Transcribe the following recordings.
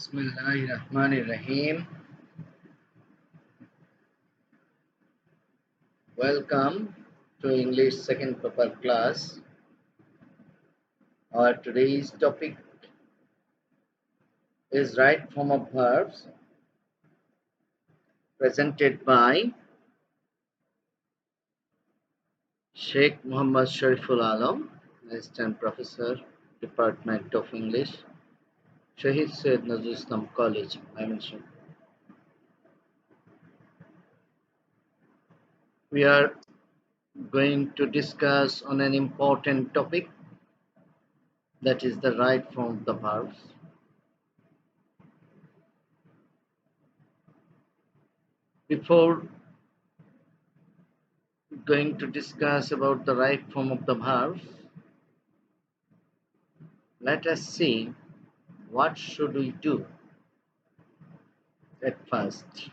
Bismillahirrahmanirrahim. Welcome to English second paper class. Our today's topic is right form of verbs presented by Sheikh Muhammad Shariful Alam, Assistant Professor, Department of English, Shahid Syed Nazrul Islam College, Mymensingh. We are going to discuss on an important topic, that is the right form of the verbs. Before going to discuss about the right form of the verbs, let us see what should we do at first.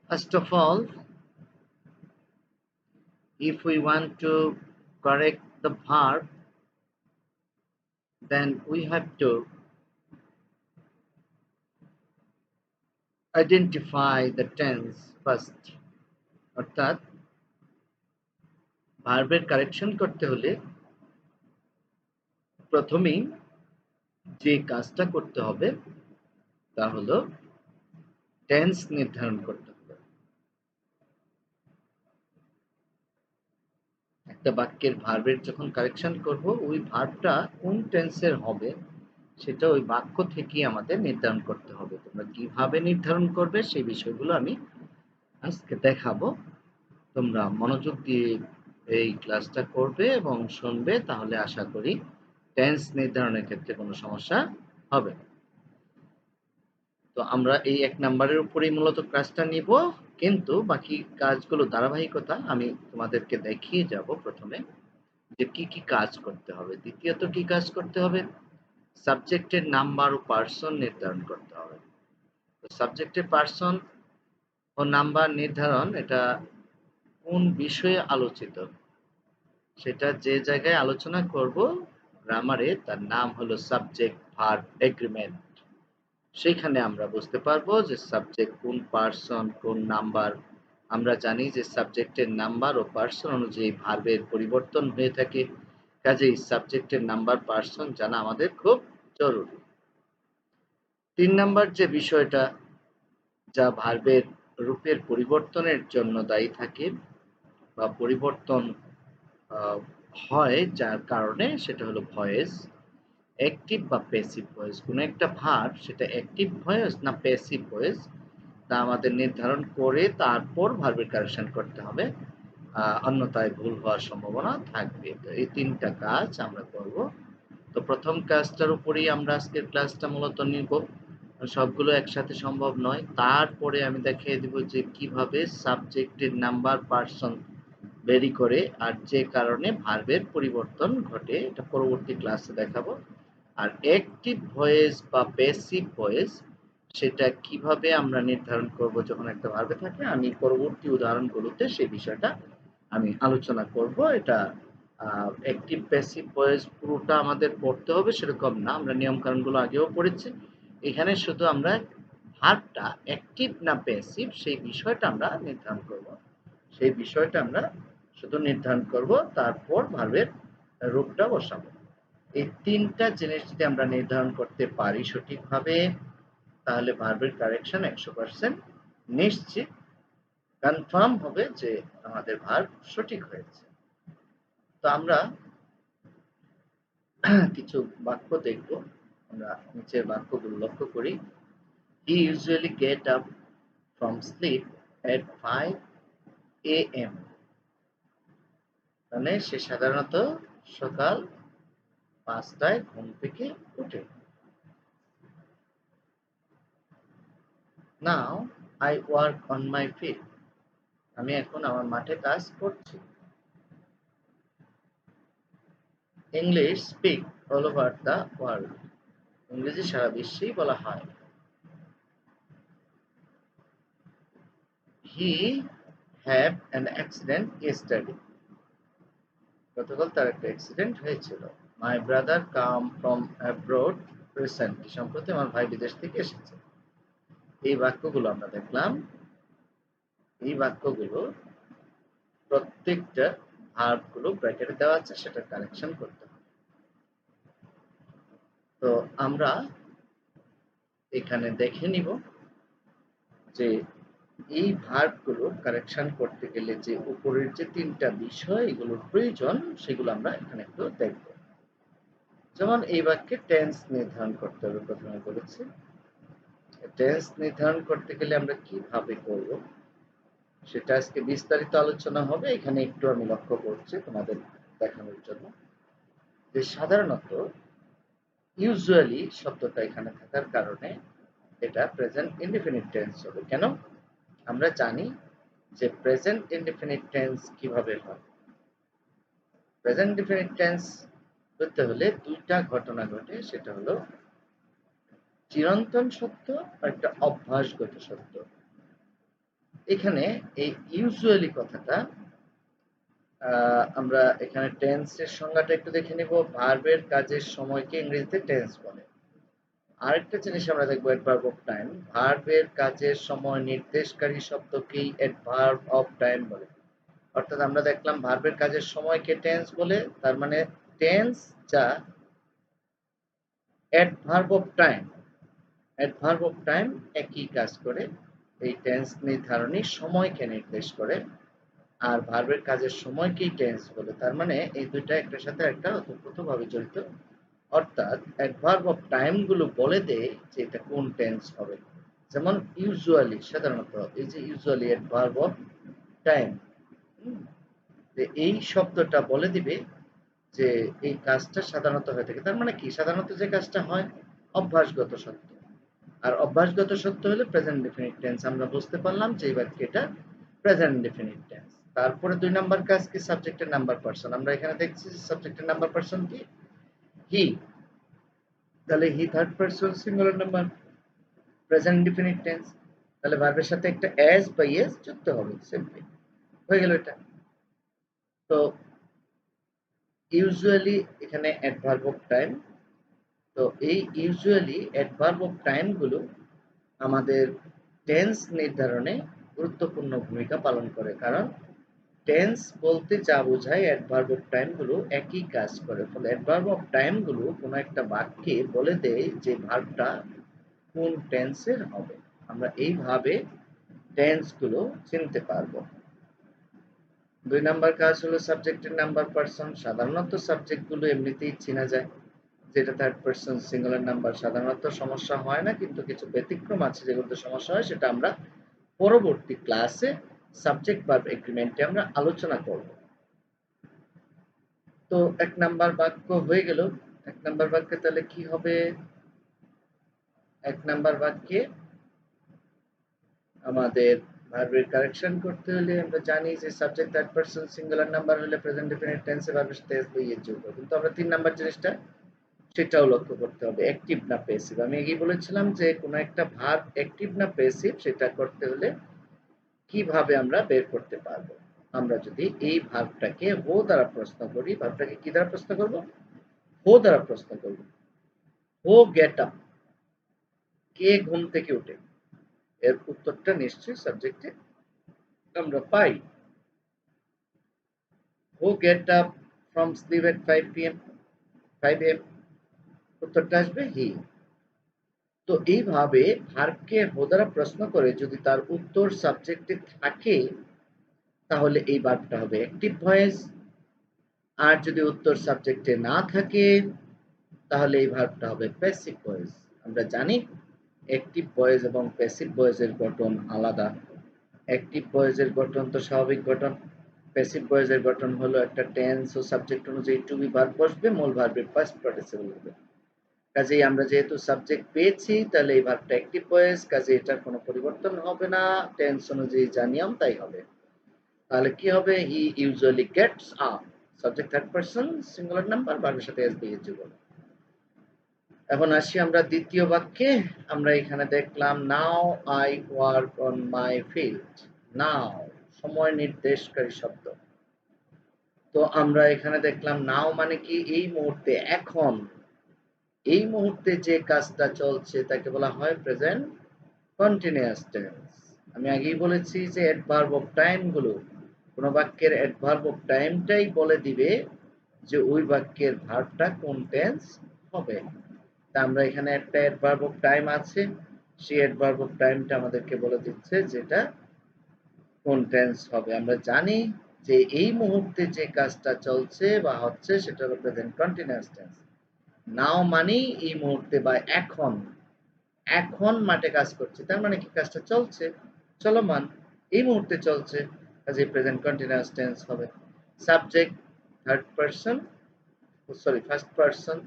First of all, if we want to correct the verb, then we have to identify the tense first. অর্থাৎ ভার্বের correction করতে হলে প্রথমেই যে কাজটা করতে হবে তা হলো টেন্স নির্ধারণ করতে হবে। একটা বাক্যের ভার্বের যখন কারেকশন করব, ওই ভার্বটা কোন টেন্সের হবে সেটা ওই বাক্য থেকেই আমাদের নির্ধারণ করতে হবে। তোমরা কিভাবে নির্ধারণ করবে সেই বিষয়গুলো আমি আজকে দেখাবো। তোমরা মনোযোগ দিয়ে এই ক্লাসটা করবে এবং শুনবে, তাহলে আশা করি টেন্স নির্ধারণের ক্ষেত্রে কোনো সমস্যা হবে না। তো আমরা এই ১ নাম্বারের উপরেই মূলত ক্লাসটা নিব, কিন্তু বাকি কাজগুলো ধারাবাহিকতা আমি তোমাদেরকে দেখিয়ে যাব প্রথমে যে কি কি কাজ করতে হবে। দ্বিতীয়ত কি কাজ করতে হবে? সাবজেক্টের নাম্বার ও পার্সন নির্ধারণ করতে হবে। তো সাবজেক্টের পার্সন ও নাম্বার নির্ধারণ, এটা কোন বিষয়ে আলোচিত সেটা যে জায়গায় আলোচনা করব গ্রামারে, তার নাম হলো সাবজেক্ট ভার্ব এগ্রিমেন্ট। সেইখানে আমরা বুঝতে পারবো যে সাবজেক্ট কোন, পার্সন কোন, নাম্বার। আমরা জানি যে সাবজেক্টের নাম্বার ও পার্সন অনুযায়ী ভার্বের পরিবর্তন হয়ে থাকে, কাজেই সাবজেক্টের নাম্বার পার্সন জানা আমাদের খুব জরুরি। ৩ নাম্বার যে বিষয়টা যা ভার্বের রূপের পরিবর্তনের জন্য দায়ী থাকে বা পরিবর্তন হয় যার কারণে, সেটা হলো ভয়েস। অ্যাক্টিভ বা প্যাসিভ ভয়েস, কোনো একটা ভার্ব সেটা অ্যাক্টিভ ভয়েস না প্যাসিভ ভয়েস তা আমাদের নির্ধারণ করে তারপর ভার্বের কারেকশন করতে হবে, অন্যথায় ভুল হওয়ার সম্ভাবনা থাকবে। তো এই ৩টা কাজ আমরা করব। তো প্রথম কাজটার উপরেই আমরা আজকের ক্লাসটা মূলত নিব। সবগুলো একসাথে সম্ভব নয়। তারপরে আমি দেখিয়ে দিব যে কিভাবে সাবজেক্টের নাম্বার পার্সন বেরি করে আর যে কারণে ভার্বের পরিবর্তন ঘটে, এটা পরবর্তী ক্লাসে দেখাবো। আর অ্যাক্টিভ ভয়েস বা প্যাসিভ ভয়েস সেটা কিভাবে আমরা নির্ধারণ করব যখন একটা ভার্বে থাকে, আমি পরবর্তী উদাহরণগুলোতে সেই বিষয়টা আমি আলোচনা করব। এটা অ্যাক্টিভ প্যাসিভ ভয়েস পুরোটা আমাদের পড়তে হবে সেরকম না, আমরা নিয়ম কানুনগুলো আগেও পড়েছি। এখানে শুধু আমরা ভার্বটা অ্যাক্টিভ না প্যাসিভ সেই বিষয়টা আমরা নির্ধারণ করব। সেই বিষয়টা আমরা শুধু নির্ধারণ করব, তারপর ভার্বের রূপটা বসাবো। এই ৩টা জিনিস যদি আমরা নির্ধারণ করতে পারি সঠিকভাবে, তাহলে ভার্বের কারেকশন ১০০% নিশ্চিত, কনফার্ম হবে যে আমাদের ভার্ব সঠিক হয়েছে। তো আমরা কিছু বাক্য দেখব। আমরা নিচের বাক্যগুলো লক্ষ্য করি। He usually get up from sleep at 5 a.m. মানে সে সাধারণত সকাল ৫টায় ঘুম থেকে ওঠে। Now I work on my field. আমি এখন আমার মাঠে কাজ করছি। English speak all over the world. ইংরেজি সারা বিশ্বেই বলা হয়। He had an accident yesterday. গতকাল তার একটা অ্যাক্সিডেন্ট হয়েছিল। My brother come from abroad recently, সম্প্রতি আমার ভাই বিদেশ থেকে এসেছে। এই বাক্যগুলো আমরা দেখলাম, এই বাক্যগুলো প্রত্যেকটা ভার্বগুলো ব্র্যাকেটে দেওয়া আছে, সেটা কারেকশন করতে হবে। তো আমরা এখানে দেখে নিব যে এই ভার্বগুলো কারেকশন করতে গেলে যে উপরের যে তিনটা বিষয় এগুলোর প্রয়োজন, সেগুলো আমরা এখানে একটু দেখব। যেমন এই বাক্যে টেন্স নির্ধারণ করতে হবে, প্রথমে বলেছি। টেন্স নির্ধারণ করতে গেলে আমরা কিভাবে করব সেটা আজকে বিস্তারিত আলোচনা হবে। এখানে একটু আমি লক্ষ্য করছি তোমাদের দেখানোর জন্য যে সাধারণত ইউজুয়ালি শব্দটা এখানে থাকার কারণে এটা প্রেজেন্ট ইনডিফিনিট টেন্স হবে। কেন? আমরা জানি যে প্রেজেন্ট ইনডিফিনিট টেন্স কিভাবে হয়। প্রেজেন্ট ইনডিফিনিট টেন্স করতে হলে দুইটা ঘটনা ঘটে, সেটা হলো চিরন্তন সত্য আর একটা অভ্যাসগত সত্য। এখানে এই ইউজুয়ালি কথাটা আমরা এখানে টেন্সের সংজ্ঞাটা একটু দেখে নিব। ভার্বের কাজের সময়কে ইংরেজিতে টেন্স বলে। আরেকটা জিনিস আমরা দেখবো অ্যাডভার্ব অফ টাইম। ভার্বের কাজের সময় নির্দেশকারী শব্দকেই অ্যাডভার্ব অফ টাইম বলে। অর্থাৎ আমরা দেখলাম ভার্বের কাজের সময়কে টেন্স বলে, তার মানে টেন্স যা adverb of time, adverb of time একই কাজ করে, এই টেন্স নির্ধারণী সময়কে নির্দেশ করে। আর ভার্বের কাজের সময়কেই টেন্স বলে, তার মানে এই দুইটা একটার সাথে একটা ওতপ্রোতভাবে জড়িত। অর্থাৎ অ্যাডভার্ব অফ টাইম গুলো বলে দেয় যে এটা কোন টেন্স হবে। যেমন ইউজুয়ালি, সাধারণত, এই যে ইউজুয়ালি অ্যাডভার্ব অফ টাইম, এই শব্দটা বলে দিবে যে এই কাজটা সাধারণত হয়ে থাকে। তার মানে কি, সাধারণত যে কাজটা হয় অভ্যাসগত সত্য, আর অভ্যাসগত সত্য হলে প্রেজেন্ট ডেফিনিট টেন্স। আমরা বুঝতে পারলাম যে এই বাক্যটা প্রেজেন্ট ডেফিনিট টেন্স। তারপরে দুই নাম্বার কাজ কি, সাবজেক্টের নাম্বার পারসন। আমরা এখানে দেখছি সাবজেক্টের নাম্বার পারসন কি, হি। তাহলে he third person singular number, present definite tense. তাহলে ভার্বের সাথে একটা এস বা ইয়েস যুক্ত হবে, সিম্পলি হয়ে গেল এটা। তো ইউজুয়ালি এখানে অ্যাডভার্ব অফ টাইম। তো এই ইউজুয়ালি অ্যাডভার্ব অফ টাইম গুলো আমাদের টেন্স নির্ধারণে গুরুত্বপূর্ণ ভূমিকা পালন করে, কারণ টেন্স বলতে যা বোঝায় অ্যাডভার্ব অফ টাইম গুলো একই কাজ করে। ফলে অ্যাডভার্ব অফ টাইম গুলো কোনো একটা বাক্যে বলে দেয় যে ভার্বটা কোন টেন্সের হবে। আমরা এইভাবে টেন্স গুলো চিনতে পারবো। দুই নাম্বার কাজ হলো সাবজেক্টের নাম্বার পারসন। সাধারণত সাবজেক্ট গুলো এমনিতেই চেনা যায়, যেটা থার্ড পারসন সিঙ্গুলার নাম্বার সাধারণত সমস্যা হয় না, কিন্তু কিছু ব্যতিক্রম আছে যেগুলোতে সমস্যা হয়, সেটা আমরা পরবর্তী ক্লাসে সাবজেক্ট ভার্ব এগ্রিমেন্টে আমরা আলোচনা করব। তো এক নাম্বার বাক্য হয়ে গেল। এক নাম্বার বাক্যে তাহলে কি হবে, এক নাম্বার বাক্যে আমাদের ভার্বের কারেকশন করতে হলে আমরা জানি যে subject third person singular number হলে প্রেজেন্ট ডেফিনিট টেন্সে ভার্বের সাথে এস বা ইয়ের যোগ হবে। কিন্তু আমরা তিন নাম্বার জিনিসটা সেটাও লক্ষ্য করতে হবে, অ্যাক্টিভ না প্যাসিভ। আমি আগেই বলেছিলাম যে কোনো একটা ভার্ব অ্যাক্টিভ না প্যাসিভ সেটা করতে হলে কিভাবে আমরা বের করতে পারবো। আমরা যদি এই ভার্বটাকে হো দ্বারা প্রশ্ন করি, ভার্বটাকে কি দ্বারা প্রশ্ন করব, হো দ্বারা প্রশ্ন করব। হো গেট আপ, কে ঘুম থেকে ওঠে, এর উত্তরটা নিশ্চয়ই সাবজেক্টে আমরা পাই। Who get up from sleep at 5 p.m. 5 a.m. উত্তরটা আসবে হি। তো এইভাবে ভার্বকে হো দ্বারা প্রশ্ন করে যদি তার উত্তর সাবজেক্টে থাকে, তাহলে এই ভার্বটা হবে অ্যাক্টিভ ভয়েস। আর যদি উত্তর সাবজেক্টে না থাকে, তাহলে এই ভার্বটা হবে প্যাসিভ ভয়েস। আমরা জানি অ্যাক্টিভ ভয়েস এবং প্যাসিভ ভয়েসের গঠন আলাদা। অ্যাক্টিভ ভয়েসের গঠন তো স্বাভাবিক গঠন, প্যাসিভ ভয়েসের গঠন হলো একটা টেন্স ও সাবজেক্ট অনুযায়ী টু বি ভার্ব বসবে, মূল ভার্বের ফার্স্ট পার্টিসিপল হবে। কাজেই আমরা যেহেতু সাবজেক্ট পেয়েছি, তাহলে এই ভার্বটা অ্যাক্টিভ ভয়েস, কাজে এটার কোনো পরিবর্তন হবে না, টেন্স অনুযায়ী যা নিয়ম তাই হবে। তাহলে কি হবে, he usually gets up, subject third person singular number, ভার্বের সাথে এস দিয়ে যোগ। এখন আসি আমরা দ্বিতীয় বাক্যে। আমরা এখানে দেখলাম now I work on my field. Now সময় নির্দেশকারী শব্দ। তো আমরা এখানে দেখলাম নাও মানে কি এই মুহূর্তে, এখন, এই মুহূর্তে যে কাজটা চলছে তাকে বলা হয় প্রেজেন্ট কন্টিনিউয়াস টেন্স। আমি আগেই বলেছি যে অ্যাডভার্ব অফ টাইম গুলো কোন বাক্যের অ্যাডভার্ব অফ টাইমটাই বলে দিবে যে ওই বাক্যের ভার্বটা কোন টেন্স হবে। তা আমরা এখানে একটা অ্যাডভার্ব অফ টাইম আছে, সেই অ্যাডভার্ব অফ টাইমটা আমাদেরকে বলে দিচ্ছে যেটা কোন টেন্স হবে। আমরা জানি যে এই মুহূর্তে যে কাজটা চলছে বা হচ্ছে সেটা হলো প্রেজেন্ট কন্টিনিউয়াস টেন্স। নাও মানেই এই মুহূর্তে বা এখন, এখন মাঠে কাজ করছে, তার মানে কি কাজটা চলছে, চলমান, এই মুহূর্তে চলছে, কাজে প্রেজেন্ট কন্টিনিউয়াস টেন্স হবে। Subject third person, sorry first person,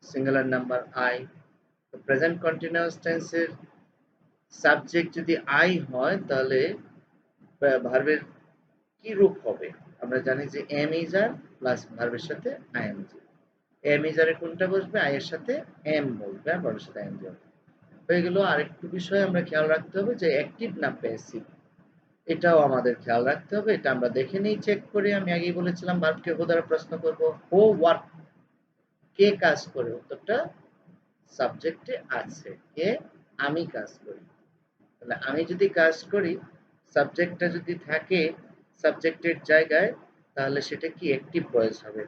singular number I. Present continuous টেন্সের সাবজেক্ট যদি আই হয় তাহলে ভার্বের কি রূপ হবে? আমরা জানি যে এম ইজ আর প্লাস ভার্বের সাথে আইএনজি। এম ইজ আর কোনটা বসবে? আই এর সাথে এম বসবে আর ভার্বের সাথে আইএনজি হবে। হয়ে গেল। আরেকটু বিষয় আমরা খেয়াল রাখতে হবে যে অ্যাক্টিভ না প্যাসিভ, এটাও আমাদের খেয়াল রাখতে হবে। এটা আমরা দেখে নিই, চেক করে। আমি আগেই বলেছিলাম ভার্বকে হো দ্বারা প্রশ্ন করব, হো ওয়ার্ক, কে কাজ করে? উত্তরটা সাবজেক্টে আছে, কে? আমি কাজ করি। তাহলে আমি যদি কাজ করি, সাবজেক্টটা যদি থাকে সাবজেক্টের জায়গায়, তাহলে সেটা কি অ্যাক্টিভ ভয়েস হবে।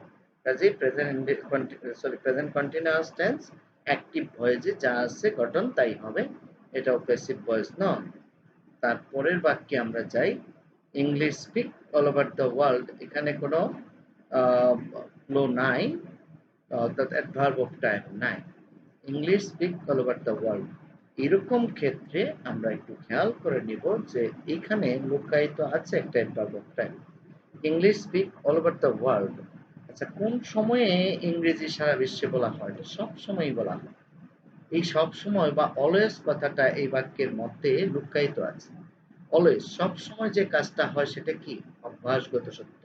কাজেই প্রেজেন্ট কন্টিনিউয়াস টেন্স অ্যাক্টিভ ভয়েসে যা আছে গঠন তাই হবে, এটাও প্যাসিভ ভয়েস নয়। তারপরের বাক্যে আমরা যাই, English speak all over the world. এখানে কোনো ফ্লো নাই, অর্থাৎ অ্যাডভার্ব অফ টাইম নাই। English speak all over the world, এরকম ক্ষেত্রে আমরা একটু খেয়াল করে নিব যে এখানে লুকায়িত আছে একটা adverb of time. English speak all over the world, আচ্ছা কোন সময়ে ইংরেজি সারা বিশ্বে বলা হয়? এটা সব সময়ই বলা হয়। এই সব সময় বা অলওয়েজ কথাটা এই বাক্যের মধ্যে লুকায়িত আছে। অলওয়েজ, সব সময় যে কাজটা হয় সেটা কি? অভ্যাসগত সত্য।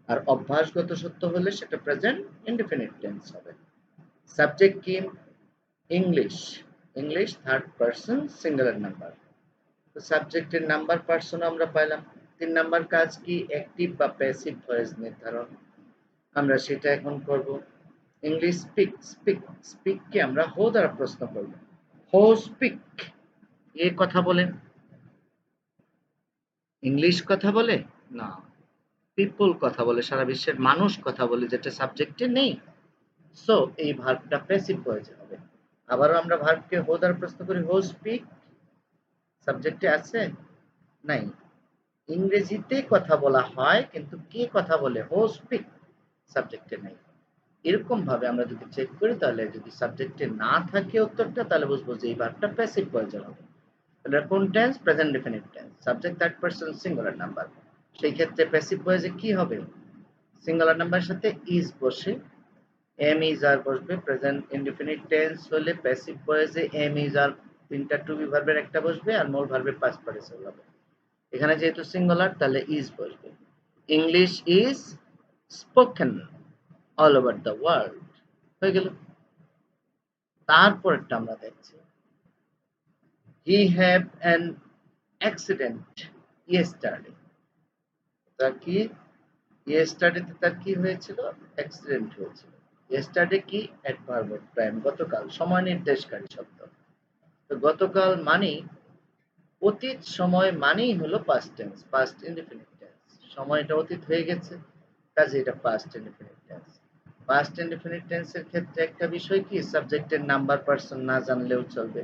আর অভ্যাসগত সত্য হলে সেটা প্রেজেন্ট ইনডেফিনিট টেন্স হবে। সাবজেক্ট কি? English, English third person singular number. তো সাবজেক্টের নাম্বার পারসন আমরা পাইলাম। ৩ নাম্বার কাজ কি? অ্যাক্টিভ বা প্যাসিভ ভয়েস নির্ধারণ, আমরা সেটা এখন করব। ইংলিশ স্পিক, স্পিক, স্পিককে আমরা হো দ্বারা প্রশ্ন করব। হো স্পিক, এ কথা বলে? ইংলিশ কথা বলে? না, পিপল কথা বলে, সারা বিশ্বের মানুষ কথা বলে, যেটা সাবজেক্টে নেই। সো এই ভার্বটা প্যাসিভ ভয়েসে হবে। আবারও আমরা ভার্বকে হো দ্বারা প্রশ্ন করি, হো স্পিক, সাবজেক্টে আছে? নাই। ইংরেজিতে কথা বলা হয় কিন্তু কে কথা বলে? হো স্পিক, সাবজেক্টে নাই। এরকম ভাবে আমরা যদি চেক করি, তাহলে যদি সাবজেক্টে না থাকে উত্তরটা, তাহলে বুঝবো যে এই ভার্বটা প্যাসিভ ভয়েসে হবে। তাহলে কোন tense? Present definite tense, subject third person singular number. সেই ক্ষেত্রে প্যাসিভ ভয়েসে কি হবে? সিঙ্গুলার নাম্বারের সাথে ইজ বসে, এম ইজ আর বসবে। প্রেজেন্ট ইনডেফিনিট টেন্স হলে প্যাসিভ ভয়েসে এম ইজ আর তিনটা টু বি ভার্বের একটা বসবে আর মোর ভার্বের পাস্ট পার্টিসিপল হবে। এখানে যেহেতু সিঙ্গুলার তাহলে ইজ বসবে। English is spoken all over the world, হয়ে গেল। তারপরটা আমরা দেখছি, he have an accident yesterday. তার কি? ইয়েস্টারডেতে তার কি হয়েছিল? অ্যাক্সিডেন্ট হয়েছিল। ইয়েস্টারডে কি? অ্যাডভার্ব অফ টাইম, গতকাল, সময় নির্দেশকারী শব্দ। তো গতকাল মানেই অতীত সময়, মানেই হলো past tense, past indefinite tense. সময়টা অতীত হয়ে গেছে, কাজে এটা past indefinite tense. Past indefinite টেন্সের ক্ষেত্রে একটা বিষয় কি, সাবজেক্টের নাম্বার পারসন না জানলেও চলবে।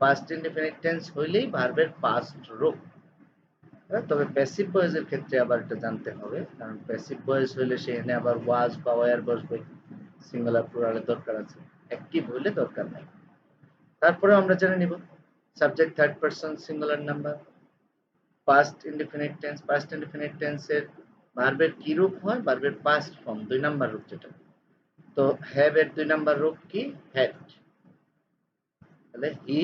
পাস্ট ইনডেফিনিট টেন্স হইলেই ভার্বের পাস্ট রূপ। তবে প্যাসিভ ভয়েসের ক্ষেত্রে আবার এটা জানতে হবে, কারণ প্যাসিভ ভয়েস হইলে সেখানে আবার ওয়াজ বা ওয়্যার বসবে, সিঙ্গুলার প্লুরালের দরকার আছে, অ্যাক্টিভ হইলে দরকার নাই। তারপরে আমরা জেনে নিব subject third person singular number, past indefinite tense. Past indefinite টেন্সের ভার্বের কি রূপ হয়? ভার্বের পাস্ট ফর্ম, ২ নাম্বার রূপ যেটা। তো হ্যাভ এর ২ নাম্বার রূপ কি? হ্যাড। তাহলে he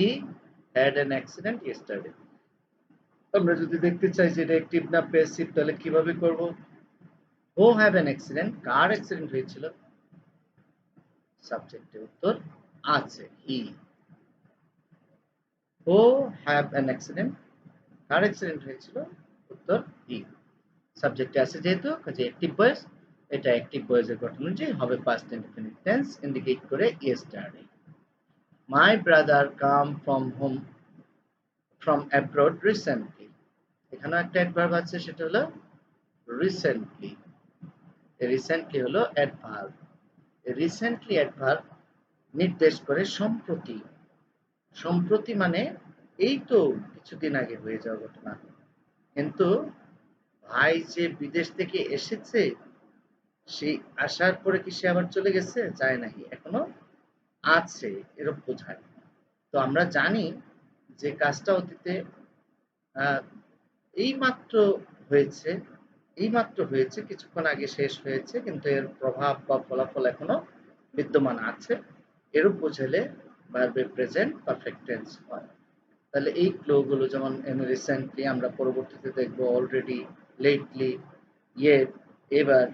had an accident yesterday. আমরা যদি দেখতে চাই যে এটা অ্যাক্টিভ না প্যাসিভ, তাহলে কিভাবে করব? হু হ্যাভ অ্যান অ্যাক্সিডেন্ট, কার অ্যাক্সিডেন্ট হয়েছিল? সাবজেক্টের উত্তর আছে, he. Who have an accident, কার অ্যাক্সিডেন্ট হয়েছিল? উত্তর হি। সাবজেক্টে আছে যেহেতু, কাজে অ্যাক্টিভ ভয়েস, এটা অ্যাক্টিভ ভয়েসের গঠন অনুযায়ী হবে পাস্ট ইনডিফিনিট টেন্স ইন্ডিকেট করে yesterday. My brother come from home from abroad recently. এখানেও একটা অ্যাডভার্ব আছে, সেটা হলো রিসেন্টলি। রিসেন্টলি হলো অ্যাডভার্ব। রিসেন্টলি অ্যাডভার্ব নির্দেশ করে সম্প্রতি। সম্প্রতি মানে এই তো কিছুদিন আগে হয়ে যাওয়া ঘটনা। কিন্তু ভাই যে বিদেশ থেকে এসেছে, সেই আসার পরে কি সে আবার চলে গেছে? যায় নাই, এখনো আছে, এরকম বোঝায়। তো আমরা জানি যে কাজটা অতীতে এইমাত্র হয়েছে, এইমাত্র হয়েছে, কিছুক্ষণ আগে শেষ হয়েছে, কিন্তু এর প্রভাব বা ফলাফল এখনো বিদ্যমান আছে। এরূপ বোঝালে ভার্বের প্রেজেন্ট পারফেক্ট টেন্স হয়। তাহলে এই ক্লো গুলো যেমন রিসেন্টলি, আমরা পরবর্তীতে দেখব অলরেডি, লেটলি, ইয়েট, এবার,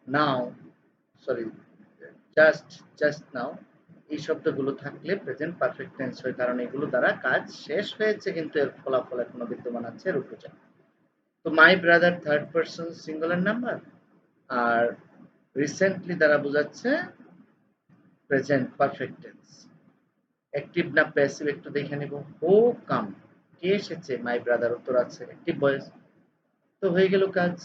নাও, সরি, জাস্ট, জাস্ট নাও, এই শব্দগুলো থাকলে প্রেজেন্ট পারফেক্ট টেন্স হয়, কারণ এগুলো দ্বারা কাজ শেষ হয়েছে কিন্তু এর ফলাফল এখনো বিদ্যমান আছে, এর উপযোগ। তো my brother third person singular number, আর রিসেন্টলি দ্বারা বোঝাচ্ছে প্রেজেন্ট পারফেক্ট টেন্স। অ্যাক্টিভ না প্যাসিভ একটু দেখে নেব। হো কাম, কে এসেছে? মাই ব্রাদার, উত্তর আছে অ্যাক্টিভ ভয়েস। তো হয়ে গেল কাজ।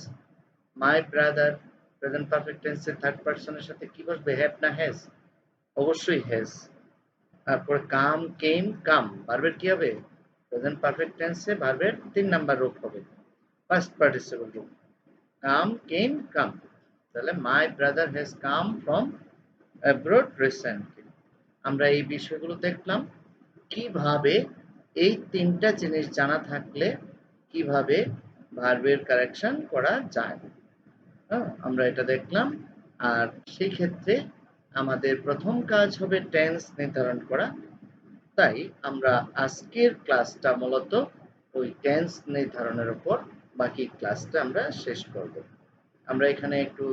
মাই ব্রাদার প্রেজেন্ট পারফেক্ট টেন্সের থার্ড পারসনের সাথে কি বসবে? হ্যাভ না হ্যাজ? অবশ্যই হ্যাজ। তারপর কাম, কেম, কাম, ভার্বের কি হবে? প্রেজেন্ট পারফেক্ট টেন্সে ভার্বের 3 নাম্বার রূপ হবে, ফার্স্ট পার্টিসিপল রূপ। কাম, কেম, কাম। তাহলে my brother has come from abroad recently. আমরা এই বিষয়গুলো দেখলাম কিভাবে এই তিনটা জিনিস জানা থাকলে কিভাবে ভার্বের কারেকশন করা যায়। হ্যাঁ, আমরা এটা দেখলাম। আর সেই ক্ষেত্রে আমাদের প্রথম কাজ হবে টেন্স নির্ধারণ করা। তাই আমরা আজকের ক্লাসটা মূলত ওই টেন্স নির্ধারণের উপর, বাকি ক্লাসটা আমরা শেষ করব। আমরা এখানে একটু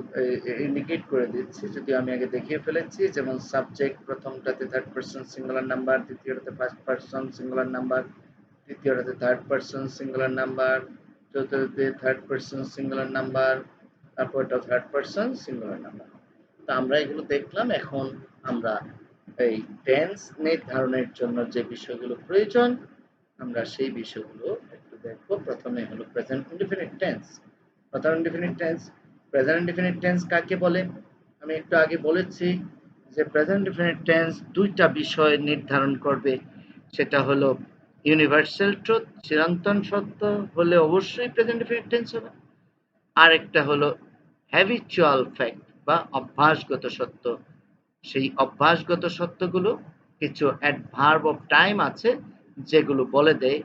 ইন্ডিকেট করে দিচ্ছি, যদিও আমি আগে দেখিয়ে ফেলেছি। যেমন সাবজেক্ট প্রথমটাতে থার্ড পারসন সিঙ্গুলার নাম্বার, দ্বিতীয়টাতে ফার্স্ট পারসন সিঙ্গুলার নাম্বার, তৃতীয়টাতে থার্ড পারসন সিঙ্গুলার নাম্বার, চতুর্থতে থার্ড পারসন সিঙ্গুলার নাম্বার, তারপরটা থার্ড পারসন সিঙ্গুলার নাম্বার। তো আমরা এগুলো দেখলাম। এখন আমরা এই টেন্স নির্ধারণের জন্য যে বিষয়গুলো প্রয়োজন, আমরা সেই বিষয়গুলো একটু দেখব। প্রথমে হলো present indefinite tense. Present indefinite tense, present indefinite tense কাকে বলে? আমি একটু আগে বলেছি যে প্রেজেন্ট ইনডিফিনিট টেন্স দুইটা বিষয় নির্ধারণ করবে। সেটা হলো ইউনিভার্সাল ট্রুথ, চিরন্তন সত্য হলে অবশ্যই প্রেজেন্ট ইনডিফিনিট টেন্স হবে। আর একটা হলো হ্যাবিচুয়াল ফ্যাক্ট বা অভ্যাসগত সত্য। সেই অভ্যাসগত সত্যগুলো কিছু অ্যাডভার্ব অফ টাইম আছে যেগুলো বলে দেয়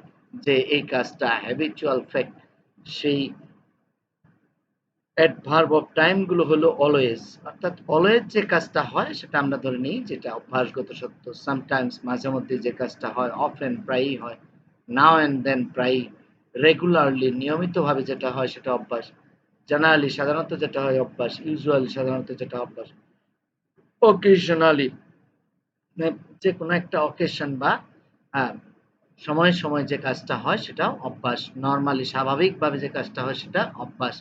যে এই কাজটা হ্যাবিচুয়াল ফ্যাক্ট। সেই অ্যাডভার্ব অফ টাইম গুলো হলো অলওয়েজ, অর্থাৎ অলওয়েজ যে কাজটা হয় সেটা আমরা ধরে নিই যেটা অভ্যাসগত সত্য। সামটাইমস, মাঝে মধ্যে যে কাজটা হয়, অফেন প্রায়ই হয়, নাও অ্যান্ড দেন প্রায়ই, রেগুলারলি নিয়মিতভাবে যেটা হয় সেটা অভ্যাস, জেনারেলি সাধারণত যেটা হয় অভ্যাস, ইউজুয়ালি সাধারণত যেটা অভ্যাস, অকেশনালি যে কোনো একটা অকেশন বা আহ, সময়ে সময়ে যে কাজটা হয় সেটা অভ্যাস, নর্মালি স্বাভাবিকভাবে যে কাজটা হয় সেটা অভ্যাস,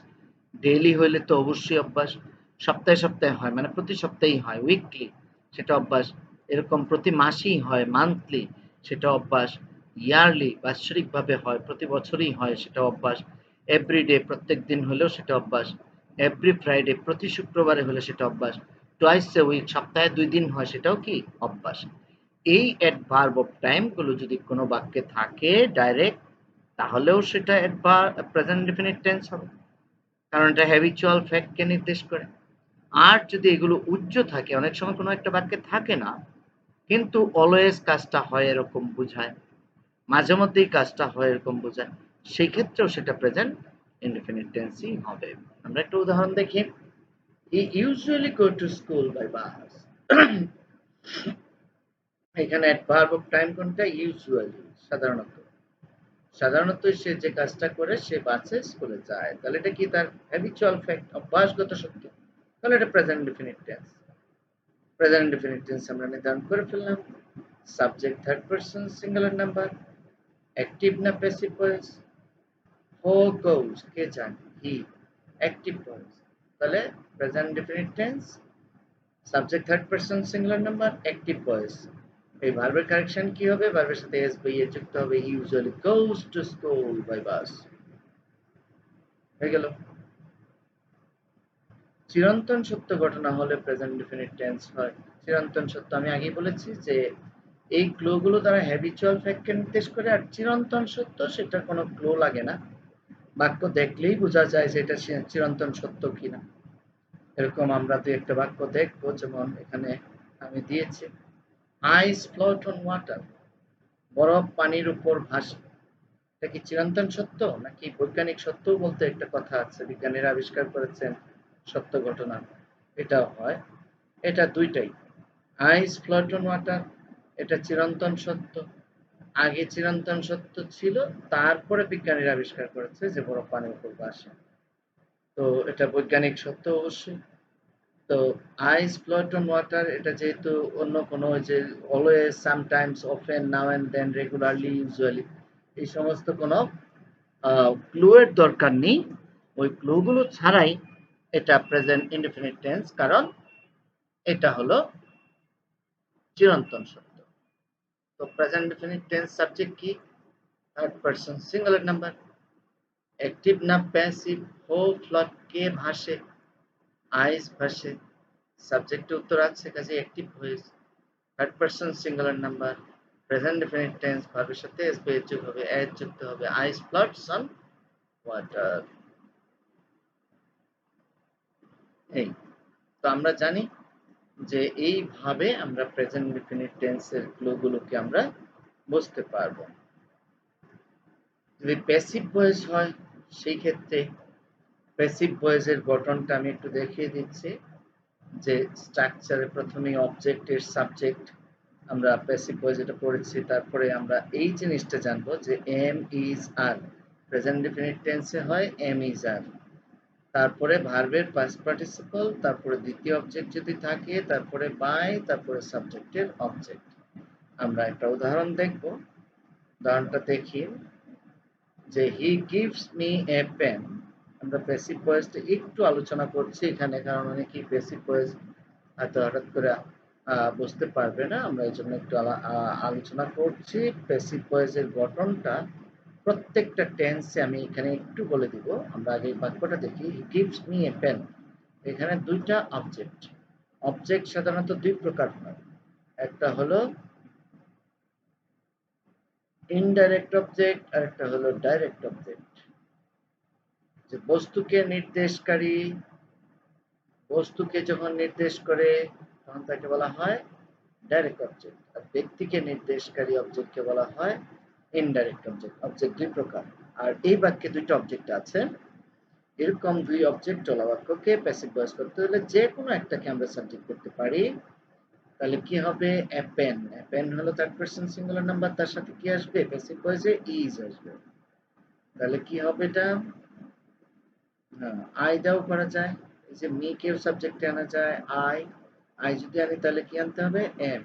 ডেইলি হইলে তো অবশ্যই অভ্যাস, সপ্তাহে সপ্তাহে হয় মানে প্রতি সপ্তাহেই হয়, উইকলি, সেটা অভ্যাস, এরকম প্রতি মাসেই হয়, মান্থলি, সেটা অভ্যাস, ইয়ারলি বাৎসরিকভাবে হয়, প্রতি বছরই হয়, সেটা অভ্যাস, এভরিডে প্রত্যেক দিন হলেও সেটা অভ্যাস, এভরি ফ্রাইডে প্রতি শুক্রবারে হলে সেটা অভ্যাস, টুয়াইস এ উইক সপ্তাহে 2 দিন হয় সেটাও কি অভ্যাস। এই অ্যাডভার্ব অফ টাইম গুলো যদি কোনো বাক্যে থাকে ডাইরেক্ট, তাহলেও সেটা প্রেজেন্ট ডেফিনিট টেন্স হবে, কারণ এটা হ্যাবিচুয়াল ফ্যাক্ট কে নির্দেশ করে। আর যদি এগুলো উচ্চ থাকে, অনেক সময় কোনো একটা বাক্যে থাকে না কিন্তু অলওয়েজ কাজটা হয় এরকম বোঝায়, মাঝে মধ্যেই কাজটা হয় এরকম বোঝায়, সেই ক্ষেত্রেও সেটা প্রেজেন্ট ইনডেফিনিট টেন্সই হবে। আমরা একটা উদাহরণ দেখি। He usually go to school by bus. এখানে অ্যাডভার্ব অফ টাইম কোনটা? ইউজুয়ালি, সাধারণত। সাধারণত সে যে কাজটা করে সে বাসে স্কুলে যায়, তাহলে এটা কি? তার হ্যাবিচুয়াল ফ্যাক্ট, অভ্যাসগত সত্য। তাহলে এটা present definite tense. Present definite tense আমরা নির্ধারণ করে ফেললাম। Subject third person singular number, active না প্যাসিভ ভয়েস, হো গোস কে যায়, হি অ্যাক্টিভ ভয়েস, তাহলে present definite tense, subject third person singular number, active voice. এই ভার্বের কারেকশন কি হবে? ভার্বের সাথে এস বাই এ যুক্ত হবে। He usually goes to school by bus. হয়ে গেল। চিরন্তন সত্য ঘটনা হলে প্রেজেন্ট ডেফিনিট টেন্স হয়। চিরন্তন সত্য আমি আগেই বলেছি যে এই ক্লুগুলো দ্বারা হ্যাবিচুয়াল ফ্যাক্টকে নির্দেশ করে, আর চিরন্তন সত্য সেটার কোনো ক্লু লাগে না, বাক্য দেখলেই বোঝা যায় যে এটা চিরন্তন সত্য কিনা। এরকম আমরা দুই একটা বাক্য দেখবো, যেমন এখানে আমি দিয়েছি আইস ফ্লোট অন ওয়াটার, বরফ পানির উপর ভাসে। এটা কি চিরন্তন সত্য নাকি বৈজ্ঞানিক সত্য বলতে একটা কথা আছে, বিজ্ঞানীরা আবিষ্কার করেছেন সত্য ঘটনা, এটাও হয়। এটা দুইটাই, আইস ফ্লোট অন ওয়াটার এটা চিরন্তন সত্য, আগে চিরন্তন সত্য ছিল, তারপরে বিজ্ঞানীরা আবিষ্কার করেছে যে বরফ পানির উপর ভাসে। তো এটা বৈজ্ঞানিক সত্য অবশ্যই। তো আইস ফ্লোট অন ওয়াটার এটা যেহেতু অন্য কোনো যে always, sometimes, often, now and then, regularly, usually, এই সমস্ত কোনো ক্লু এর দরকার নেই। ওই ক্লু গুলো ছাড়াই এটা প্রেজেন্ট ইনডেফিনিট টেন্স, কারণ এটা হলো চিরন্তন সত্য। তো প্রেজেন্ট ইনডেফিনিট টেন্স সাবজেক্ট কি? Third person singular number. Active না প্যাসিভ? হো ফ্লট কে ভাসে? আইস ভাসে। সাবজেক্টে উত্তর আছে, কাজে active voice. Third person singular number, present definite tense, ভার্বের সাথে এস বা এস যুক্ত হবে, এস যুক্ত হবে, আইস ফ্লটস অন ওয়াটার। এই তো আমরা জানি যে এইভাবে আমরা প্রেজেন্ট ডেফিনিট টেন্সের ক্লুগুলোকে আমরা বুঝতে পারবো। যদি প্যাসিভ ভয়েস হয় সেই ক্ষেত্রে প্যাসিভ ভয়েসের গঠনটা আমি একটু দেখিয়ে দিচ্ছি, যে স্ট্রাকচারে প্রথমে অবজেক্টের সাবজেক্ট, আমরা প্যাসিভ ভয়েস এটা পড়েছি, তারপরে আমরা এই জিনিসটা জানবো যে am is are present definite টেন্সে হয় এম ইজ আর, তারপরে ভার্বের পাস্ট পার্টিসিপল, তারপরে দ্বিতীয় অবজেক্ট যদি থাকে, তারপরে বাই, তারপরে সাবজেক্টের অবজেক্ট। আমরা একটা উদাহরণ দেখব। উদাহরণটা দেখি যে he gives me a pen. আমরা প্যাসিভ ভয়েসটা একটু আলোচনা করছি এখানে, কারণ অনেকেই প্যাসিভ ভয়েস হয়তো হঠাৎ করে বুঝতে পারবে না, আমরা এই জন্য একটু আলোচনা করছি। প্যাসিভ ভয়েসের গঠনটা প্রত্যেকটা টেন্সে আমি এখানে একটু বলে দিব। আমরা আগে বাক্যটা দেখি, he gives me a pen. এখানে দুইটা অবজেক্ট। অবজেক্ট সাধারণত দুই প্রকার হয়, একটা হলো ইনডাইরেক্ট অবজেক্ট আর একটা হলো ডাইরেক্ট অবজেক্ট। যে বস্তুকে নির্দেশকারী, বস্তুকে যখন নির্দেশ করে তখন তাকে বলা হয় ডাইরেক্ট অবজেক্ট, আর ব্যক্তিকে নির্দেশকারী অবজেক্টকে বলা হয় ইনডাইরেক্ট অবজেক্ট। অবজেক্ট দুই প্রকার, আর এই বাক্যে দুইটা অবজেক্ট আছে। এরকম দুই অবজেক্ট ওলা বাক্যকে প্যাসিভ ভয়েস করতে হলে যে কোনো একটাকে আমরা সাবজেক্ট করতে পারি। তাহলে কি হবে? এ পেন, এ পেন হলো থার্ড পারসন সিঙ্গুলার নাম্বার, তার সাথে কি আসবে? প্যাসিভ ভয়েসে ইজ আসবে। তাহলে কি হবে এটা? হ্যাঁ, আই দাও করা যায়, এই যে মি কেও সাবজেক্টে আনা যায়, আই, আই যদি আনি তাহলে কি আনতে হবে? Am,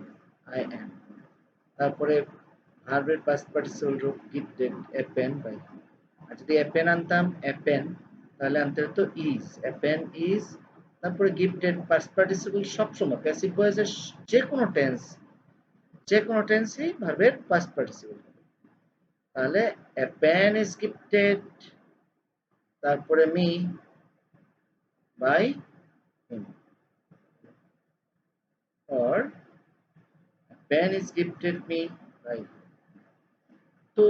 I am. তারপরে ভার্বের পাস্ট পার্টিসিপল রূপ গিফটেড, এ পেন বাই। আর যদি এ পেন আনতাম, এ পেন, তাহলে আনতে হতো ইজ, এ পেন ইজ। তারপরে গিফটেড পাস্ট পার্টিসিপল সবসময় প্যাসিভ ভয়েসের যে কোনো টেন্স, যে কোনো টেন্সই ভার্বের পাস্ট পার্টিসিপল। তাহলে এ পেন ইজ গিফটেড, তারপরে me by him, or a pen is gifted me by। তো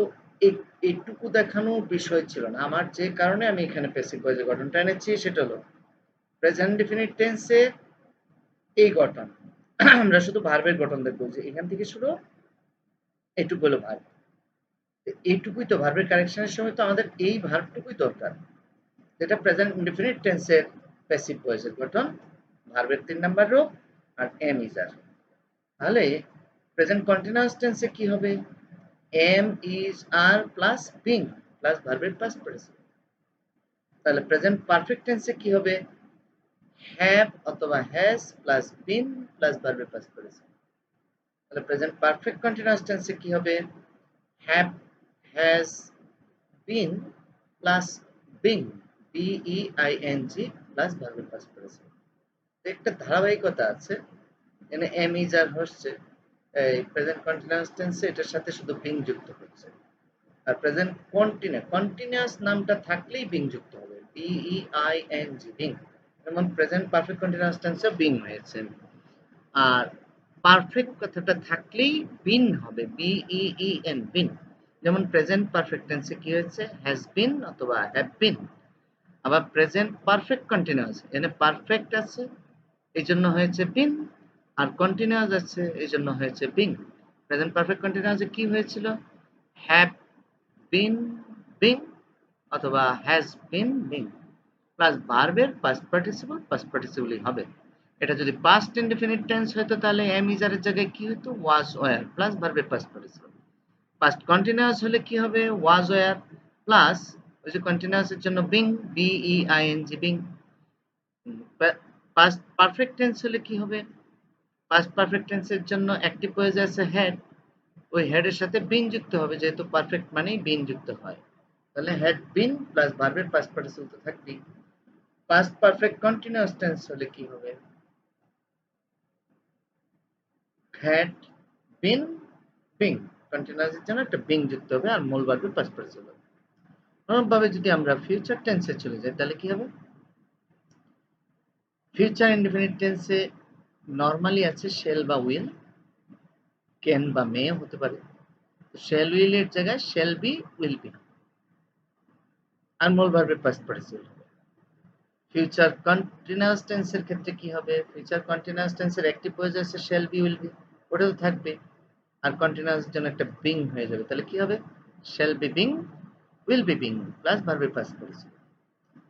এইটুকু দেখানো বিষয় ছিল না আমার, যে কারণে আমি এখানে প্যাসিভ ভয়েসের গঠনটা এনেছি সেটা হলো প্রেজেন্ট ডেফিনিট টেন্সে এই গঠন। আমরা শুধু ভার্বের গঠন দেখবো, যে এখান থেকে শুরু এইটুকু হলো ভার্ব। এইটুকুই তো ভার্বের কারেকশনের সময় তো আমাদের এই ভার্বটুকুই দরকার, যেটা প্রেজেন্ট ইনডেফিনিট টেন্সের প্যাসিভ ভয়েসের গঠন, ভার্বের 3 নাম্বার রূপ আর এম ইজ আর। তাহলে প্রেজেন্ট কন্টিনিউয়াস টেন্সে কি হবে? Am is are plus being plus ভার্বের পাস্ট পার্টিসিপল। তাহলে প্রেজেন্ট পারফেক্ট টেন্সে কি হবে? হ্যাভ অথবা হ্যাজ প্লাস বিন প্লাস ভার্বের পাস্ট পার্টিসিপল। তাহলে প্রেজেন্ট পারফেক্ট কন্টিনিউয়াস টেন্সে কি হবে? Have, has, been plus being, B E I N G plus ভার্বের পাস্ট পার্টিসিপল। একটা ধারাবাহিকতা আছে, এখানে এম ইজ আর হচ্ছে এই প্রেজেন্ট কন্টিনিউয়াস টেন্সে এটার সাথে শুধু বিং যুক্ত হচ্ছে, আর প্রেজেন্ট কন্টিনিউয়াস নামটা থাকলেই বিং যুক্ত হবে, বিইআইএনজি বিং। যেমন প্রেজেন্ট পারফেক্ট কন্টিনিউয়াস টেন্সে বিং হয়েছে, আর পারফেক্ট কথাটা থাকলেই বিন হবে, বিইএন বিন। যেমন প্রেজেন্ট পারফেক্ট টেন্সে কি হয়েছে, হ্যাজ বিন অথবা হ্যাভ বিন। আবার প্রেজেন্ট পারফেক্ট কন্টিনিউয়াস, এখানে পারফেক্ট আছে এই জন্য হয়েছে বিন, আর কন্টিনিউয়াস আছে এই জন্য হয়েছে বিং। প্রেজেন্ট পারফেক্ট কন্টিনিউয়াসে কি হয়েছিল, হ্যাভ বিন বিং অথবা হ্যাজ বিন বিং, প্লাস ভার্বের পাস্ট পার্টিসিপলই হবে। এটা যদি পাস্ট ইনডেফিনিট টেন্স হতো তাহলে এম ইজ এর জায়গায় কি হতো, ওয়াজ ওয়্যার প্লাস ভার্বের পাস্ট পার্টিসিপল। পাস্ট কন্টিনিউয়াস হলে কি হবে, ওয়াজ ওয়্যার প্লাস ওই যে কন্টিনিউয়াস এর জন্য being, B E I N G being. Past perfect tense হলে কি হবে, পাস্ট পারফেক্ট টেন্সের জন্য অ্যাক্টিভ হয়ে যাচ্ছে হ্যাড, ওই হেড এর সাথে বিন যুক্ত হবে, যেহেতু পারফেক্ট মানেই বিন যুক্ত হয়, তাহলে হ্যাড বিন প্লাস ভার্বের পাস্ট পার্টিসিপল তো থাকবেই। পাস্ট পারফেক্ট কন্টিনিউয়াস টেন্স হলে কি হবে, হ্যাড বিন বিং, কন্টিনিউয়াস এর জন্য একটা বিং যুক্ত হবে আর মূল ভার্বের পাস্ট পার্টিসিপল হবে। অনুরূপভাবে যদি আমরা ফিউচার টেন্সে চলে যাই তাহলে কি হবে, ফিউচার ইনডিফিনিট টেন্সে নরমালি আছে শেল বা উইল, ক্যান বা মে হতে পারে। শেল উইল এর জায়গায় শেল বি উইল বি, আর মূল ভার্বের পাস্ট পার্টিসিপল হবে। ফিউচার কন্টিনিউয়াস টেন্সের ক্ষেত্রে কি হবে, ফিউচার কন্টিনিউয়াস টেন্সের অ্যাক্টিভ হয়ে যাচ্ছে শেল বি উইল বি, ওটা তো থাকবে, আর কন্টিনিউয়াস জন্য একটা বিং হয়ে যাবে, তাহলে কি হবে, shall be being will be being plus ভার্বের পাস্ট পার্টিসিপল।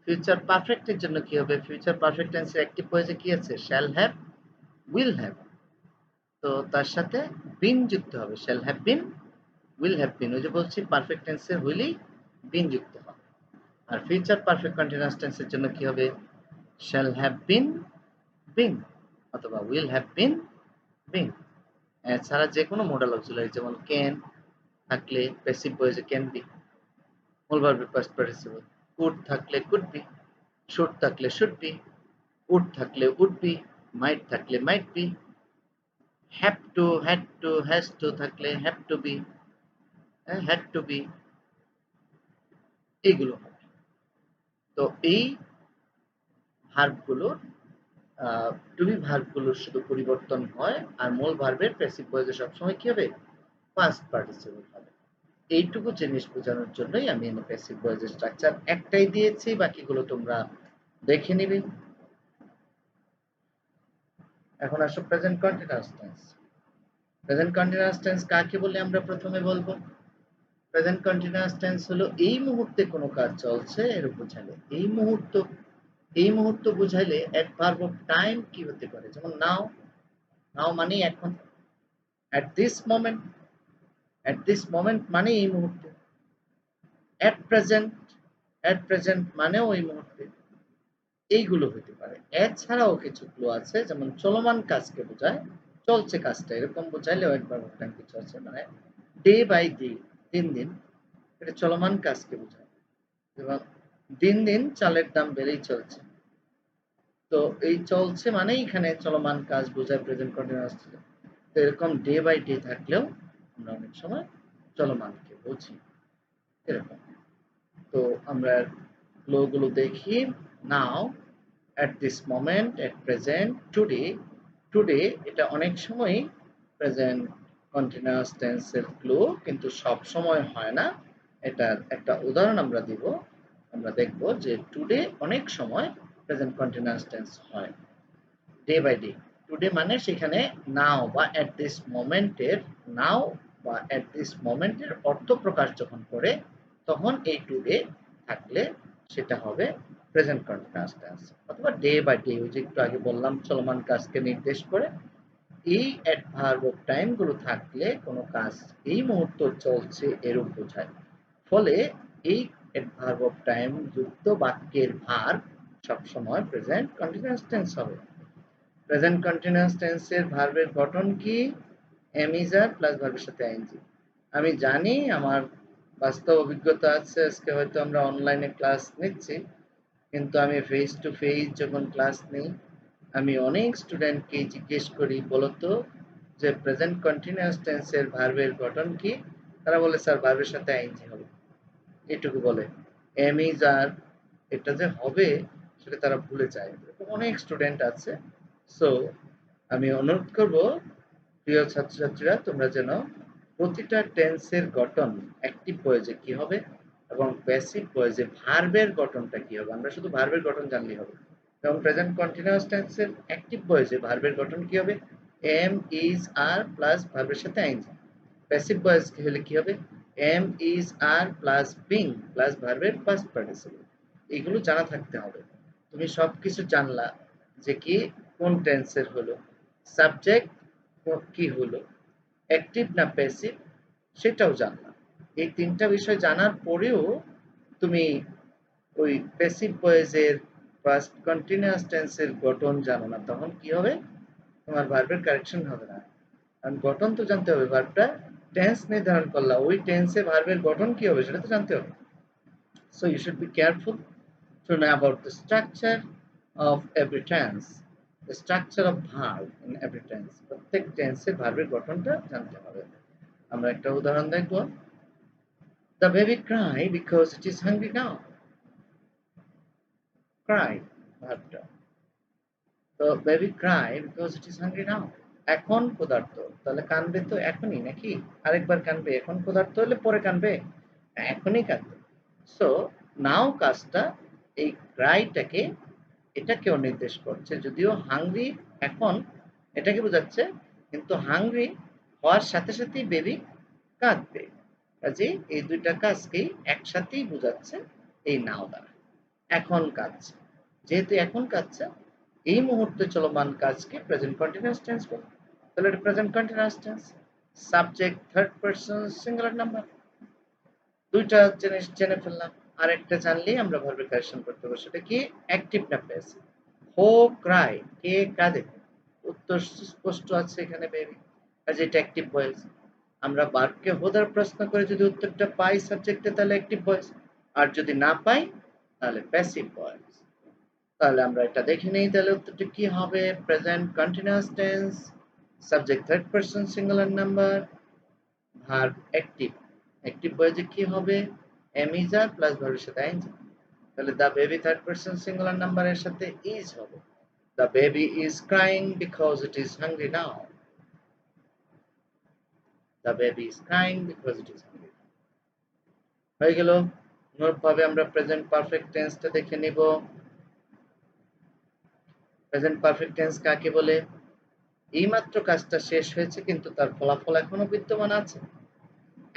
ফিউচার পারফেক্ট এর জন্য কি হবে, ফিউচার পারফেক্ট টেন্সের অ্যাক্টিভ হয়ে যে কি আছে, শ্যাল হ্যাভ উইল হ্যাভ, তো তার সাথে বিন যুক্ত হবে, shall have been will have বিন, ওই যে বলছি পারফেক্ট টেন্সের হইলেই বিন যুক্ত হবে। আর ফিউচার পারফেক্ট কন্টিনিউয়াস টেন্সের জন্য কি হবে, শ্যাল হ্যাভ বিন বিং অথবা উইল হ্যাভ বিন বিং। এছাড়া যে কোনো মোডাল অক্সিলারি যেমন ক্যান থাকলে প্যাসিভ ভয়েসে ক্যান বি, মূল ভার্বের পাস্ট পার্টিসিপল। কুড থাকলে কুড বি, শুড থাকলে শুড বি, উড থাকলে উড বি, মাইট থাকলে might be, have to had to has to থাকলে have to be, had to be, এইগুলো হবে। তো এই ভার্বগুলোর টু বি ভার্বগুলোর শুধু পরিবর্তন হয়, আর মূল ভার্বের প্যাসিভ ভয়েসে সবসময় কি হবে, পাস্ট পার্টিসিপল হবে। এইটুকু জিনিস বোঝানোর জন্যই আমি প্যাসিভ ভয়েসের স্ট্রাকচার একটাই দিয়েছি, বাকিগুলো তোমরা দেখে নিবে। এখন আসো present continuous tense. Present continuous tense কাকে বলে আমরা প্রথমে বলবো, প্রেজেন্ট কন্টিনিউয়াস টেন্স হলো এই মুহূর্তে কোনো কাজ চলছে এর বোঝালে, এই মুহূর্ত বোঝাইলে অ্যাডভার্ব অফ টাইম কি হতে পারে, যেমন নাও, নাও মানে এখন, at this moment, at this moment মানে এই মুহূর্তে, অ্যাট প্রেজেন্ট, অ্যাট প্রেজেন্ট মানেও এই মুহূর্তে, এইগুলো হতে পারে। এছাড়াও কিছু ক্লু আছে, যেমন চলমান কাজকে বোঝায়, চলছে কাজটা এরকম বোঝাইলে অ্যাডভার্ব অফ টাইম কিছু আছে, মানে ডে বাই ডে, দিন দিন, এটা চলমান কাজকে বোঝায়। যেমন দিন দিন চালের দাম বেড়েই চলছে, তো এই চলছে মানে এখানে চলমান কাজ বোঝায় প্রেজেন্ট কন্টিনিউয়াস ছিল। তো এরকম ডে বাই ডে থাকলেও আমরা অনেক সময় চলমানকে বুঝি এরকম। তো আমরা ক্লু গুলো দেখি, নাও, at this moment, at present, today, today এটা অনেক সময় প্রেজেন্ট কন্টিনিউয়াস টেন্সের ক্লু, কিন্তু সব সময় হয় না। এটার একটা উদাহরণ আমরা দিব, আমরা দেখব যে টুডে অনেক সময় প্রেজেন্ট কন্টিনিউয়াস টেন্স হয়, ডে বাই ডে। টুডে মানে সেখানে নাও বা এট দিস মোমেন্টের, নাও বা এট দিস মোমেন্টের অর্থ প্রকাশ যখন করে তখন এই টুডে থাকলে সেটা হবে প্রেজেন্ট কন্টিনিউয়াস টেন্স, অথবা ডে বাই ডে, ওই যে একটু আগে বললাম চলমান কাজকে নির্দেশ করে। এই অ্যাডভার্ব অফ টাইম গুলো থাকলে কোনো কাজ এই মুহূর্ত চলছে এরূপ বোঝায়। ফলে এই অ্যাডভার্ব অফ টাইম যুক্ত বাক্যের ভার্ব সবসময় প্রেজেন্ট কন্টিনিউয়াস টেন্স হবে। প্রেজেন্ট কন্টিনিউয়াস টেন্সের ভার্বের গঠন কি, এম ইজ আর প্লাস ভার্বের সাথে আইএনজি। আমি জানি, আমার বাস্তব অভিজ্ঞতা আছে, আজকে হয়তো আমরা অনলাইনে ক্লাস নিচ্ছি, কিন্তু আমি ফেস টু ফেস যখন ক্লাস নেই, আমি অনেক স্টুডেন্টকে জিজ্ঞেস করি, বলতো যে প্রেজেন্ট কন্টিনিউয়াস টেন্সের ভার্বের গঠন কি? তারা বলে স্যার ভার্বের সাথে আইএনজি হবে, এটুকু বলে। এম ইজ আর এটা যে হবে সেটা তারা ভুলে যায়। অনেক স্টুডেন্ট আছে। সো আমি অনুরোধ করব প্রিয় ছাত্রছাত্রীরা, তোমরা যেন প্রতিটা টেন্সের গঠন অ্যাক্টিভ ভয়েসে কি হবে এবং প্যাসিভ ভয়েসে ভার্বের গঠনটা কি হবে, আমরা শুধু ভার্বের গঠন জানলেই হবে। এবং প্রেজেন্ট কন্টিনিউয়াস টেন্সের অ্যাক্টিভ ভয়েসে ভার্বের গঠন কি হবে? এম ইজ আর প্লাস ভার্বের সাথে আইএনজি। প্যাসিভ ভয়েস হলে কি হবে? Am is are plus being plus ভার্বের পাস্ট পার্টিসিপল। এগুলো জানা থাকতে হবে। তুমি সবকিছু জানলা যে কি কোন টেন্সের হলো, সাবজেক্ট কি হলো, অ্যাক্টিভ না প্যাসিভ সেটাও জানলাম। এই তিনটা বিষয় জানার পরেও তুমি ওই প্যাসিভ ভয়েসের ফার্স্ট কন্টিনিউয়াস টেন্সের গঠন জানো না, তখন কি হবে? তোমার ভার্বের কারেকশন হবে না। কারণ গঠন তো জানতে হবে, ভার্বটা টেন্স নির্ধারণ করলা, ওই টেন্সে ভার্বের গঠন কি হবে সেটা তো জানতে হবে। So you should be careful to know about the structure of every tense, the structure of verb in every tense. প্রত্যেক টেন্সে ভার্বের গঠনটা জানতে হবে। আমরা একটা উদাহরণ দেখব। The baby cry because it is hungry now. Cry ভার্বটা। তো baby Cry because it is hungry now. এখন ক্ষুধার্ত, তাহলে কানবে তো এখনই নাকি আরেকবার কানবে? এখন ক্ষুধার্ত হলে পরে কানবে? এখনই কানবে। সো নাও কাজটা এই ক্রাইটাকে এটাকেও নির্দেশ করছে, যদিও হাংরি এখন এটাকে বোঝাচ্ছে, কিন্তু হাংরি হওয়ার সাথে সাথেই বেবি কাঁদবে। কাজে এই দুইটা কাজকেই একসাথেই বোঝাচ্ছে এই নাও দ্বারা। এখন কাঁদছে, যেহেতু এখন কাঁদছে, এই মুহূর্তে চলমান কাজকে প্রেজেন্ট কন্টিনিউয়াস টেন্স বলে। তাহলে এটা present continuous tense. Subject third person singular number, দুইটা জিনিস জেনে ফেললাম। আরেকটা জানলেই আমরা ভার্বের কারেকশন করতে পারবো, সেটা কি? অ্যাক্টিভ না প্যাসিভ। হো ক্রাই, কে কাঁদে? উত্তর স্পষ্ট আছে এখানে বেবি, কাজে এটা অ্যাক্টিভ ভয়েস। আমরা ভার্বকে হো দ্বারা প্রশ্ন করে যদি উত্তরটা পাই সাবজেক্টে, তাহলে অ্যাক্টিভ ভয়েস। আর যদি না পাই তাহলে প্যাসিভ ভয়েস। তাহলে আমরা এটা দেখে নেই, তাহলে উত্তরটা কি হবে? Present continuous tense, subject third person singular number, verb active. Active ভয়েসে কি হবে? এম ইজ আর প্লাস ভার্বের সাথে আইএনজি। তাহলে the baby third person singular নাম্বারের সাথে ইজ হবে। The baby is crying because it is hungry now. The baby is crying because it is hungry. হয়ে গেল। অনুরূপভাবে আমরা প্রেজেন্ট পারফেক্ট টেন্সটা দেখে নিব। প্রেজেন্ট পারফেক্ট টেন্স কাকে বলে? এইমাত্র কাজটা শেষ হয়েছে কিন্তু তার ফলাফল এখনো বিদ্যমান আছে,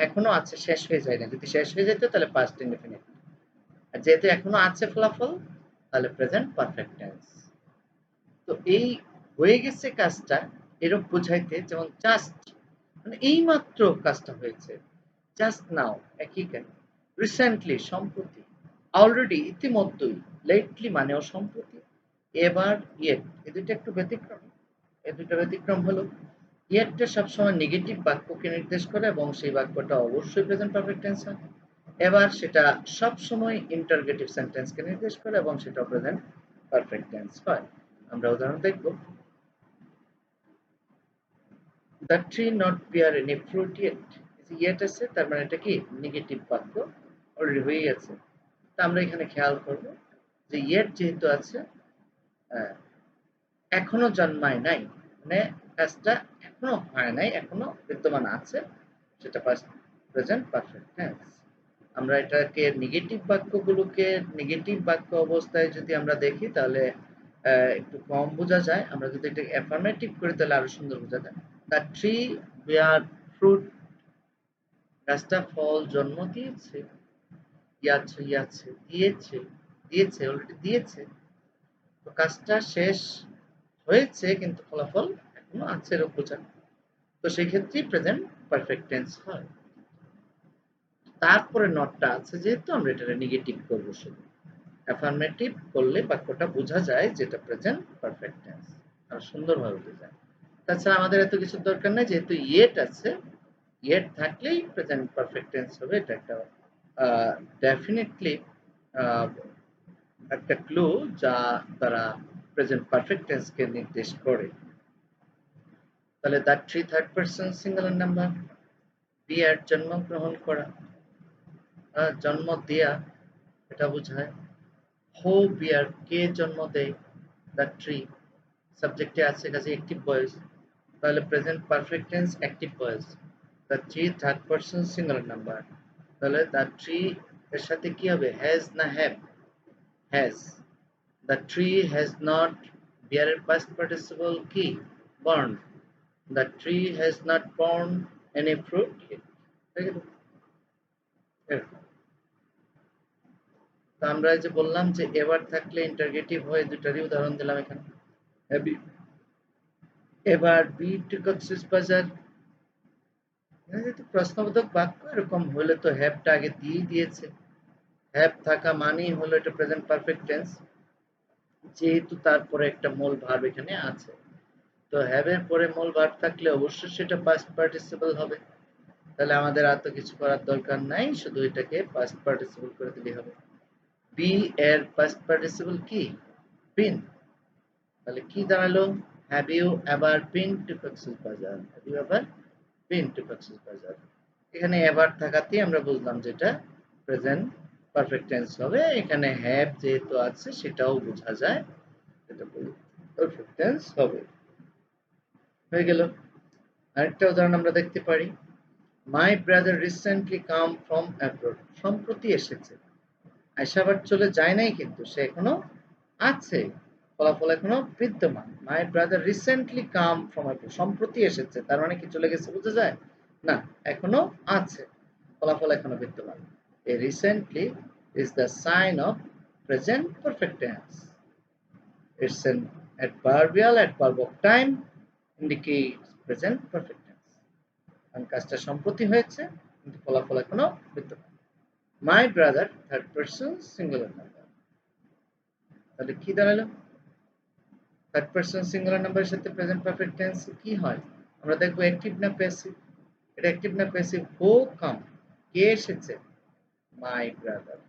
এখনো আছে, শেষ হয়ে যায় না। যদি শেষ হয়ে যেত তাহলে পাস্ট ইনডেফিনিট। আর যেহেতু এখনো আছে ফলাফল, তাহলে প্রেজেন্ট পারফেক্ট টেন্স। তো এই হয়ে গেছে কাজটা এরকম বোঝাইতে, যেমন জাস্ট মানে এইমাত্র কাজটা হয়েছে, জাস্ট নাও একই কেন, রিসেন্টলি সম্প্রতি, অলরেডি ইতিমধ্যেই, লেটলি মানেও সম্প্রতি, এবার ইয়েট, এই দুইটা একটু ব্যতিক্রম। এই দুইটা ব্যতিক্রম হলো ইয়েটটা সবসময় নেগেটিভ বাক্যকে নির্দেশ করে এবং সেই বাক্যটা অবশ্যই প্রেজেন্ট পারফেক্ট টেন্স হয়। এবার সেটা সবসময় ইন্টারগেটিভ সেন্টেন্সকে নির্দেশ করে এবং সেটা প্রেজেন্ট পারফেক্ট টেন্স হয়। আমরা উদাহরণ দেখব। The tree not beer any fruit yet. Yet আছে, তার মানে এটা কি নেগেটিভ বাক্য, অলরেডি হয়ে গেছে। তা আমরা এখানে খেয়াল করব যে ইয়েট যেহেতু আছে, এখনো জন্মায় নাই, মানে কাজটা এখনো হয় নাই, এখনো বিদ্যমান আছে, সেটা পাস্ট প্রেজেন্ট পারফেক্ট টেন্স। আমরা এটাকে নেগেটিভ বাক্যগুলোকে নেগেটিভ বাক্য অবস্থায় যদি আমরা দেখি তাহলে একটু কম বোঝা যায়। আমরা যদি এটা অ্যাফার্মেটিভ করি তাহলে আরো সুন্দর বোঝা যায়। দ্য ট্রি বেয়ার ফ্রুট, গাছটা ফল জন্ম দিয়েছে। ইয়াছে ইয়াছে দিয়েছে, দিয়েছে অলরেডি দিয়েছে। তো কাজটা শেষ হয়েছে কিন্তু ফলাফল এখনো আছে, এরকম বোঝা। তো সেই ক্ষেত্রে প্রেজেন্ট পারফেক্ট টেন্স হয়। তারপরে নটটা আছে যেহেতু আমরা এটা নেগেটিভ করব, শুধু অ্যাফার্মেটিভ করলে বাক্যটা বোঝা যায় যেটা প্রেজেন্ট পারফেক্ট টেন্স, আর সুন্দরভাবে বোঝা যায়। তাছাড়া আমাদের এত কিছু দরকার নেই, যেহেতু ইয়েট আছে, ইয়েট থাকলেই প্রেজেন্ট পারফেক্ট টেন্স হবে। এটা একটা ডেফিনেটলি একটা ক্লু যা তারা প্রেজেন্ট পারফেক্ট টেন্স কে নির্দেশ করে। তাহলে the tree third person singular number, bear জন্মগ্রহণ করা, জন্ম দেয়া এটা বোঝায়। হু বিয়ার কে জন্ম দেয়, দ্য ট্রি সাবজেক্টে আছে কাজে অ্যাক্টিভ ভয়েস, তাহলে present perfect tense active voice. The tree third person singular number, তাহলে দ্য ট্রি এর সাথে কি হবে, হ্যাজ না have, has. The tree has not, বিয়ারের পাস্ট পার্টিসিপল কি, born. The tree has not born any fruit yet. তো আমরা যে বললাম যে এবার থাকলে ইন্টারগেটিভ হয়, দুটারই উদাহরণ দিলাম এখানে। এবার বি টু কক্সবাজার, যেহেতু প্রশ্নবোধক বাক্য এরকম হলে তো হ্যাভটা আগে দিয়ে দিয়েছে, হ্যাভ থাকা মানেই হলো এটা প্রেজেন্ট পারফেক্ট টেন্স, যেহেতু তারপরে একটা মূল ভার্ব এখানে আছে। তো হ্যাভ এর পরে মূল ভার্ব থাকলে অবশ্যই সেটা পাস্ট পার্টিসিপল হবে। তাহলে আমাদের আর তো কিছু করার দরকার নাই, শুধু এটাকে পাস্ট পার্টিসিপল করে দিলেই হবে। বি এর পাস্ট পার্টিসিপল কি, বিন। তাহলে কি দাঁড়ালো, have you ever been to Cox's Bazar, have you ever been to Cox's Bazar. এখানে এভার থাকাতেই আমরা বুঝলাম যেটা প্রেজেন্ট পারফেক্ট টেন্স হবে। এখানে হ্যাভ যেহেতু আছে সেটাও বোঝা যায় এটা পারফেক্ট টেন্স হবে। হয়ে গেল। আরেকটা উদাহরণ আমরা দেখতে পারি, my brother recently come from abroad, সম্প্রতি এসেছে। আয়সা আবার চলে যায় নাই, কিন্তু সে এখনো আছে, ফলাফল এখনো বিদ্যমান। My brother recently come from abroad, সম্প্রতি এসেছে, তার মানে কি চলে গেছে বোঝা যায় না, এখনো আছে, ফলাফল এখনো বিদ্যমান। এ recently is the sign of present perfect tense. It's an adverbial adverb of time, indicates present perfect tense. কারণ কাজটা সম্প্রতি হয়েছে কিন্তু ফলাফল এখনো বিদ্যমান। My brother third person singular number, তাহলে কি দাঁড়ালো, থার্ড পারসন সিঙ্গুলার নাম্বারের সাথে প্রেজেন্ট পারফেক্ট টেন্স কি হয়, আমরা দেখবো অ্যাক্টিভ না প্যাসিভ। এটা অ্যাক্টিভ না প্যাসিভ, হু কাম, কে এসেছে, মাই ব্রাদার।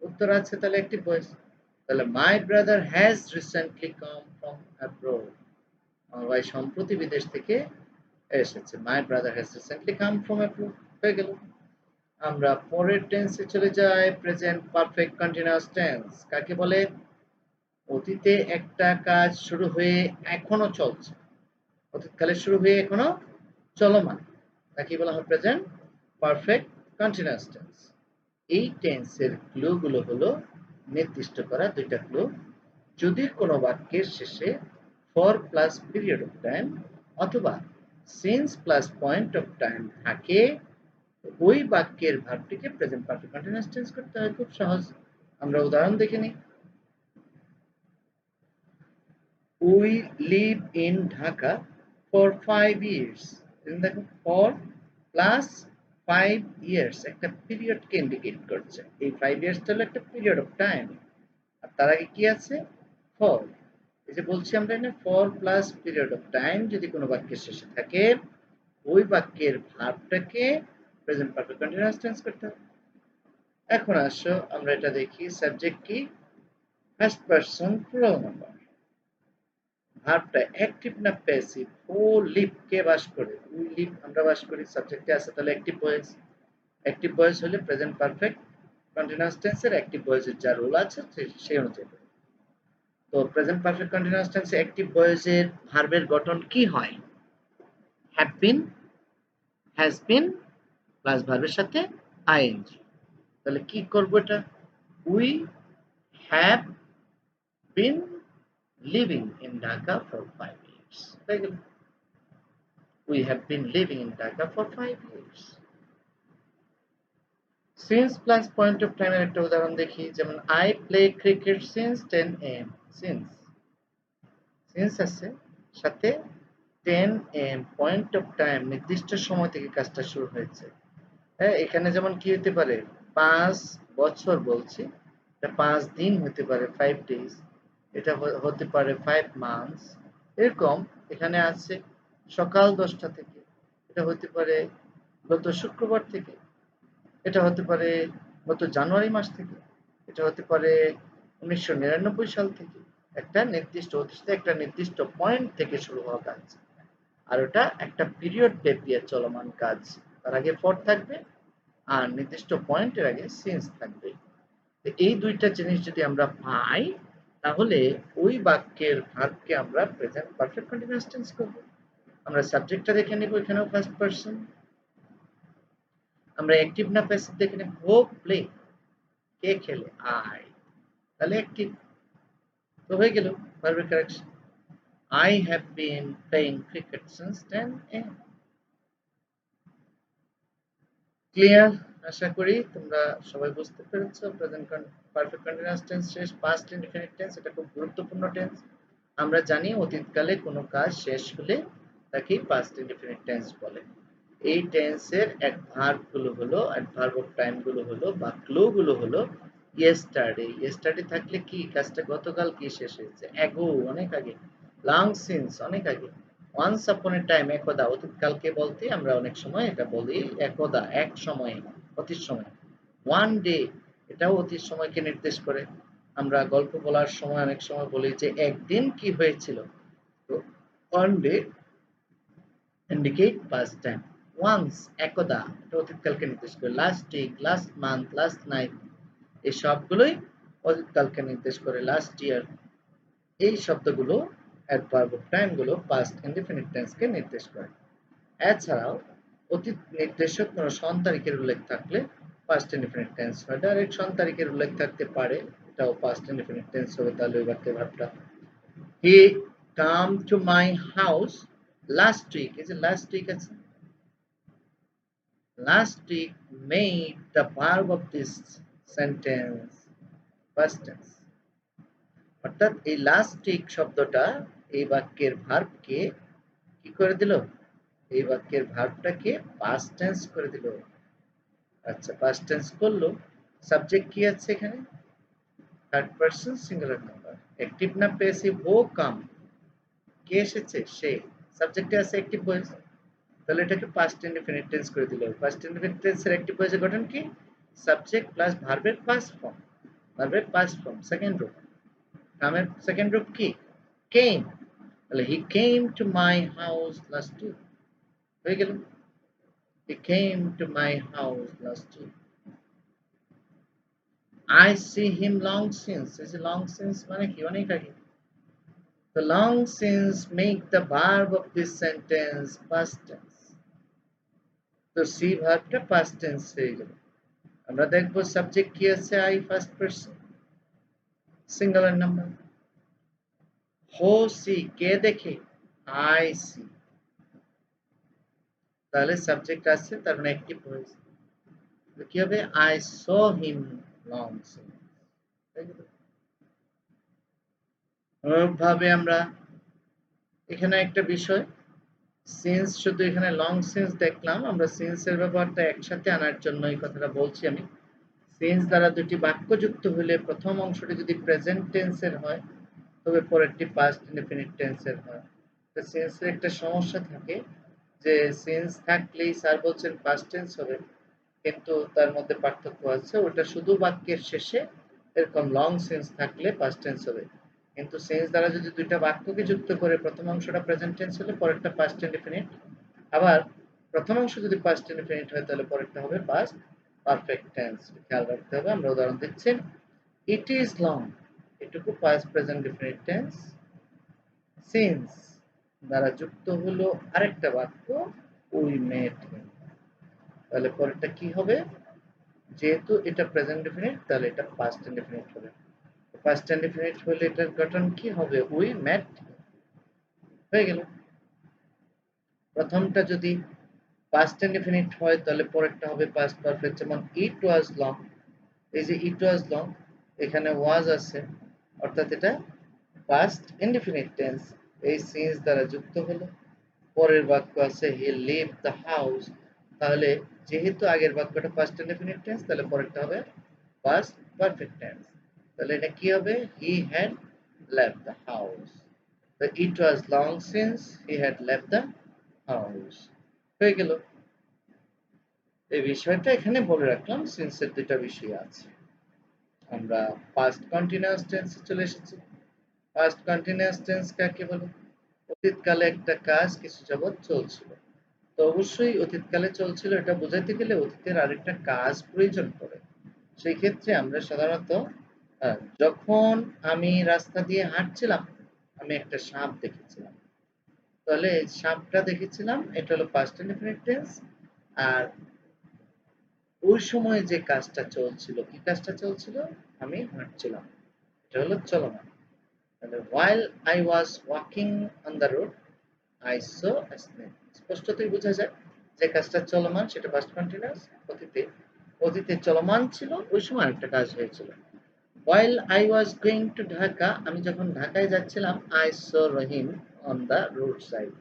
উত্তর আছে তাহলে অ্যাক্টিভ ভয়েস। তাহলে my brother has recently come from abroad, আমার ভাই সম্প্রতি বিদেশ থেকে এসেছে। My brother has recently come from abroad, হয়ে গেল। আমরা পরের টেন্সে চলে যাই, প্রেজেন্ট পারফেক্ট কন্টিনিউয়াস টেন্স কাকে বলে, অতীতে একটা কাজ শুরু হয়ে এখনো চলছে, অতীতকালে শুরু হয়ে এখনো চলমান, তাকে বলা হয় প্রেজেন্ট পারফেক্ট কন্টিনিউয়াস টেন্স। এই টেন্সের ক্লুগুলো হলো নির্দিষ্ট করা দুইটা ক্লু, যদি কোনো বাক্যের শেষে for plus period of time অথবা since plus point of time থাকে, ওই বাক্যের ভার্বটিকে প্রেজেন্ট পারফেক্ট কন্টিনিউয়াস টেন্স করতে হয়। খুব সহজ, আমরা উদাহরণ দেখে নিই। We live in Dhaka for 5 years, দেখো ফর প্লাস 5 years একটা পিরিয়ডকে ইন্ডিকেট করছে, এই 5 years হলো একটা পিরিয়ড অফ টাইম, আর তার আগে কি আছে, ফর। এই যে বলছি আমরা এখানে for plus period of time যদি কোনো বাক্যের শেষে থাকে, ওই বাক্যের ভার্বটাকে প্রেজেন্ট পারফেক্ট কন্টিনিউয়াস টেন্স করতে হবে। এখন আসো আমরা এটা দেখি, সাবজেক্ট কি, ফার্স্ট পারসন প্লুরাল নাম্বার, ভার্বটা অ্যাক্টিভ না প্যাসিভ, ও লিভ কে বাস করে, উই লিভ আমরা বাস করি, সাবজেক্টে আছে তাহলে অ্যাক্টিভ ভয়েস। অ্যাক্টিভ ভয়েস হলে প্রেজেন্ট পারফেক্ট কন্টিনিউয়াস টেন্সের অ্যাক্টিভ ভয়েসের যা রোল আছে সেই অনুযায়ী। তো প্রেজেন্ট পারফেক্ট কন্টিনিউয়াস টেন্সে অ্যাক্টিভ ভয়েসের ভার্বের গঠন কি হয়, have been, has been plus ভার্বের সাথে আইএনজি। তাহলে কি করব এটা, we have been living in Dhaka for 5 years, হয়ে গেল। We have been living in Dhaka for 5 years. Since plus point of time এর একটা উদাহরণ দেখি, যেমন I play cricket since 10 am. Since আছে সাথে 10 am পয়েন্ট অফ টাইম নির্দিষ্ট সময় থেকে কাজটা শুরু হয়েছে। হ্যাঁ, এখানে যেমন কি হতে পারে, 5 বছর বলছি, এটা 5 দিন হতে পারে 5 days, এটা হতে পারে 5 months, এরকম। এখানে আছে সকাল 10টা থেকে, এটা হতে পারে গত শুক্রবার থেকে, এটা হতে পারে গত জানুয়ারি মাস থেকে, এটা হতে পারে 1999 সাল থেকে একটা নির্দিষ্ট অতীতে একটা নির্দিষ্ট পয়েন্ট থেকে শুরু হওয়া কাজ, আর ওটা একটা পিরিয়ড ব্যাপী চলমান কাজ। তার আগে ফর থাকবে আর নির্দিষ্ট পয়েন্টের আগে সিন্স থাকবে। এই দুইটা জিনিস যদি আমরা পাই তাহলে ওই বাক্যের ভার্বকে আমরা প্রেজেন্ট পারফেক্ট কন্টিনিউয়াস টেন্স করব। আমরা সাবজেক্টটা দেখে নেব, এখানেও ফার্স্ট পারসন। আমরা অ্যাক্টিভ না প্যাসিভ দেখে নেব, হো প্লে, কে খেলে, আই, তাহলে অ্যাক্টিভ তো হয়ে গেল ভার্বের correction. I have been playing cricket since 10 a.m. Clear? আশা করি তোমরা সবাই বুঝতে পেরেছো। প্রেজেন্ট পারফেক্ট কন্টিনিউয়াস টেন্স শেষ, পাস্ট ইনডিফিনিট টেন্স এটা খুব গুরুত্বপূর্ণ টেন্স। আমরা জানি অতীতকালে কোনো কাজ শেষ হলে তাকে পাস্ট ইনডিফিনিট টেন্স বলে। এই টেন্সের অ্যাডভার্ব গুলো হলো, অ্যাডভার্ব অফ টাইম গুলো হলো বা ক্লু গুলো হলো ইয়েস্টারডে। ইয়েস্টারডে থাকলে কি কাজটা গতকাল কি শেষ হয়েছে, অ্যাগো অনেক আগে, লং সিন্স অনেক আগে, ওয়ান্স আপন এ টাইম একদা অতীতকালকে বলতে আমরা অনেক সময় এটা বলি একদা এক সময়ে, অতীত সময়। ওয়ান ডে এটাও অতীত সময়কে নির্দেশ করে। আমরা গল্প বলার সময় অনেক সময় বলি যে একদিন কি হয়েছিল, তো one day indicate past time. Once একদা এটা অতীতকালকে নির্দেশ করে। Last week, last month, last night এই সবগুলোই অতীতকালকে নির্দেশ করে। লাস্ট ইয়ার এই শব্দগুলো অ্যাডভার্ব অফ টাইম গুলো পাস্ট ইনডিফিনিট টেন্সকে নির্দেশ করে। এছাড়াও অতীত নির্দেশক কোনো সন তারিখের উল্লেখ থাকলে পাস্ট ইনডিফিনিট টেন্স হয়। ডাইরেক্ট সন তারিখের উল্লেখ থাকতে পারে, এটাও পাস্ট ইনডিফিনিট টেন্স হবে। তাহলে ওই বাক্যের ভাবটা he come to my house last week, এই যে লাস্ট উইক আছে, last week made the verb of this sentence past tense. অর্থাৎ এই লাস্ট উইক শব্দটা এই বাক্যের ভার্বকে কি করে দিল, এই বাক্যের ভার্বটাকে পাস্ট টেন্স করে দিল। আচ্ছা পাস্ট টেন্স করলো, সাবজেক্ট কি আছে এখানে, third person singular number, active না প্যাসিভ, ও কাম, কে এসেছে সে, সাবজেক্টে আছে অ্যাক্টিভ ভয়েস, তাহলে এটাকে পাস্ট ইনডিফিনিট টেন্স করে দিল। পাস্ট ইনডিফিনিট টেন্সের অ্যাক্টিভ ভয়েসের গঠন কি, সাবজেক্ট প্লাস ভার্বের পাস্ট ফর্ম, ভার্বের পাস্ট ফর্ম সেকেন্ড রূপ, কামের সেকেন্ড রূপ কি কেম, তাহলে he came to my house last week, হয়ে গেল he came to my house last week. I see him long since, এই যে long since মানে কি অনেক আগে, the long since make the verb of this sentence past tense, তো see ভার্বটা past tense হয়ে গেল। আমরা দেখবো সাবজেক্ট কি আছে, I first person singular number, who see কে দেখে, I see, তাহলে সাবজেক্ট আছে তার মানে অ্যাক্টিভ ভয়েস, কি হবে I saw him long since। অনুরূপভাবে আমরা এখানে একটা বিষয়, সিন্স শুধু এখানে লং সিন্স দেখলাম, আমরা সিন্সের ব্যবহারটা একসাথে আনার জন্য এই কথাটা বলছি আমি। সিন্স দ্বারা দুটি বাক্য যুক্ত হলে প্রথম অংশটি যদি প্রেজেন্ট টেন্সের হয় তবে পরেরটি পাস্ট ইনডিফিনিট টেন্সের হয়। তো সিন্সের একটা সমস্যা থাকে যে সিন্স থাকলেই স্যার বলছেন পাস্ট টেন্স হবে, কিন্তু তার মধ্যে পার্থক্য আছে, ওটা শুধু বাক্যের শেষে, এরকম লং সিন্স থাকলে পাস্ট টেন্স হবে, কিন্তু সিন্স দ্বারা যদি দুইটা বাক্যকে যুক্ত করে প্রথম অংশটা প্রেজেন্ট টেন্স হলে পরেরটা পাস্ট ইনডিফিনিট, আবার প্রথম অংশ যদি পাস্ট ইনডিফিনিট হয় তাহলে পরেরটা হবে পাস্ট পারফেক্ট টেন্স। খেয়াল রাখতে হবে। আমরা উদাহরণ দিচ্ছি, ইট ইজ লং, এটুকু past present definite tense, since দ্বারা যুক্ত হলো আরেকটা বাক্য উই মেট হিম, তাহলে পরেরটা কি হবে, যেহেতু এটা প্রেজেন্ট ডেফিনিট তাহলে এটা পাস্ট ইনডেফিনিট হবে। পাস্ট ইনডেফিনিট হলে এটার গঠন কি হবে, উই মেট, হয়ে গেল। প্রথমটা যদি পাস্ট ইনডেফিনিট হয় তাহলে পরেরটা হবে পাস্ট পারফেক্ট, যেমন ইট ওয়াজ লং, এই যে ইট ওয়াজ লং এখানে ওয়াজ আছে, অর্থাৎ এটা পাস্ট ইনডেফিনিট টেন্স, এই সিন্স দ্বারা যুক্ত হলো। পরের বাক্য আছে হি লিভ দ্য হাউস, তাহলে যেহেতু আগের বাক্যটা পাস্ট ইনডেফিনিট টেন্স তাহলে পরেরটা হবে পাস্ট পারফেক্ট টেন্স, তাহলে এটা কি হবে, he had left the house, তো it was long since he had left the house, হয়ে গেল। এই বিষয়টা এখানে বলে রাখলাম, সিন্সের দুইটা বিষয় আছে। আমরা পাস্ট কন্টিনিউয়াস টেন্সে চলে এসেছি। পাস্ট কন্টিনিউয়াস টেন্স কাকে বলে? অতীতকালে একটা কাজ কিছু যাবৎ চলছিল। তো অবশ্যই অতীতকালে চলছিল এটা বোঝাতে গেলে অতীতের আরেকটা কাজ প্রয়োজন পড়ে। সেই ক্ষেত্রে আমরা সাধারণত যখন আমি রাস্তা দিয়ে হাঁটছিলাম, আমি একটা সাপ দেখেছিলাম। তাহলে এই সাপটা দেখেছিলাম এটা হলো পাস্ট ইনডেফিনিট টেন্স। আর ওই সময় যে কাজটা চলছিল, কি কাজটা চলছিল? আমি হাঁটছিলাম। এটা হলো চলমান। তাহলে while I was walking on the road I saw a snake. স্পষ্টতই বোঝা যায় যে কাজটা চলমান সেটা পাস্ট কন্টিনিউয়াস। অতীতে অতীতে চলমান ছিল, ওই সময় একটা কাজ হয়েছিল। While I was going to Dhaka, আমি যখন ঢাকায় যাচ্ছিলাম, I saw Rahim on the roadside.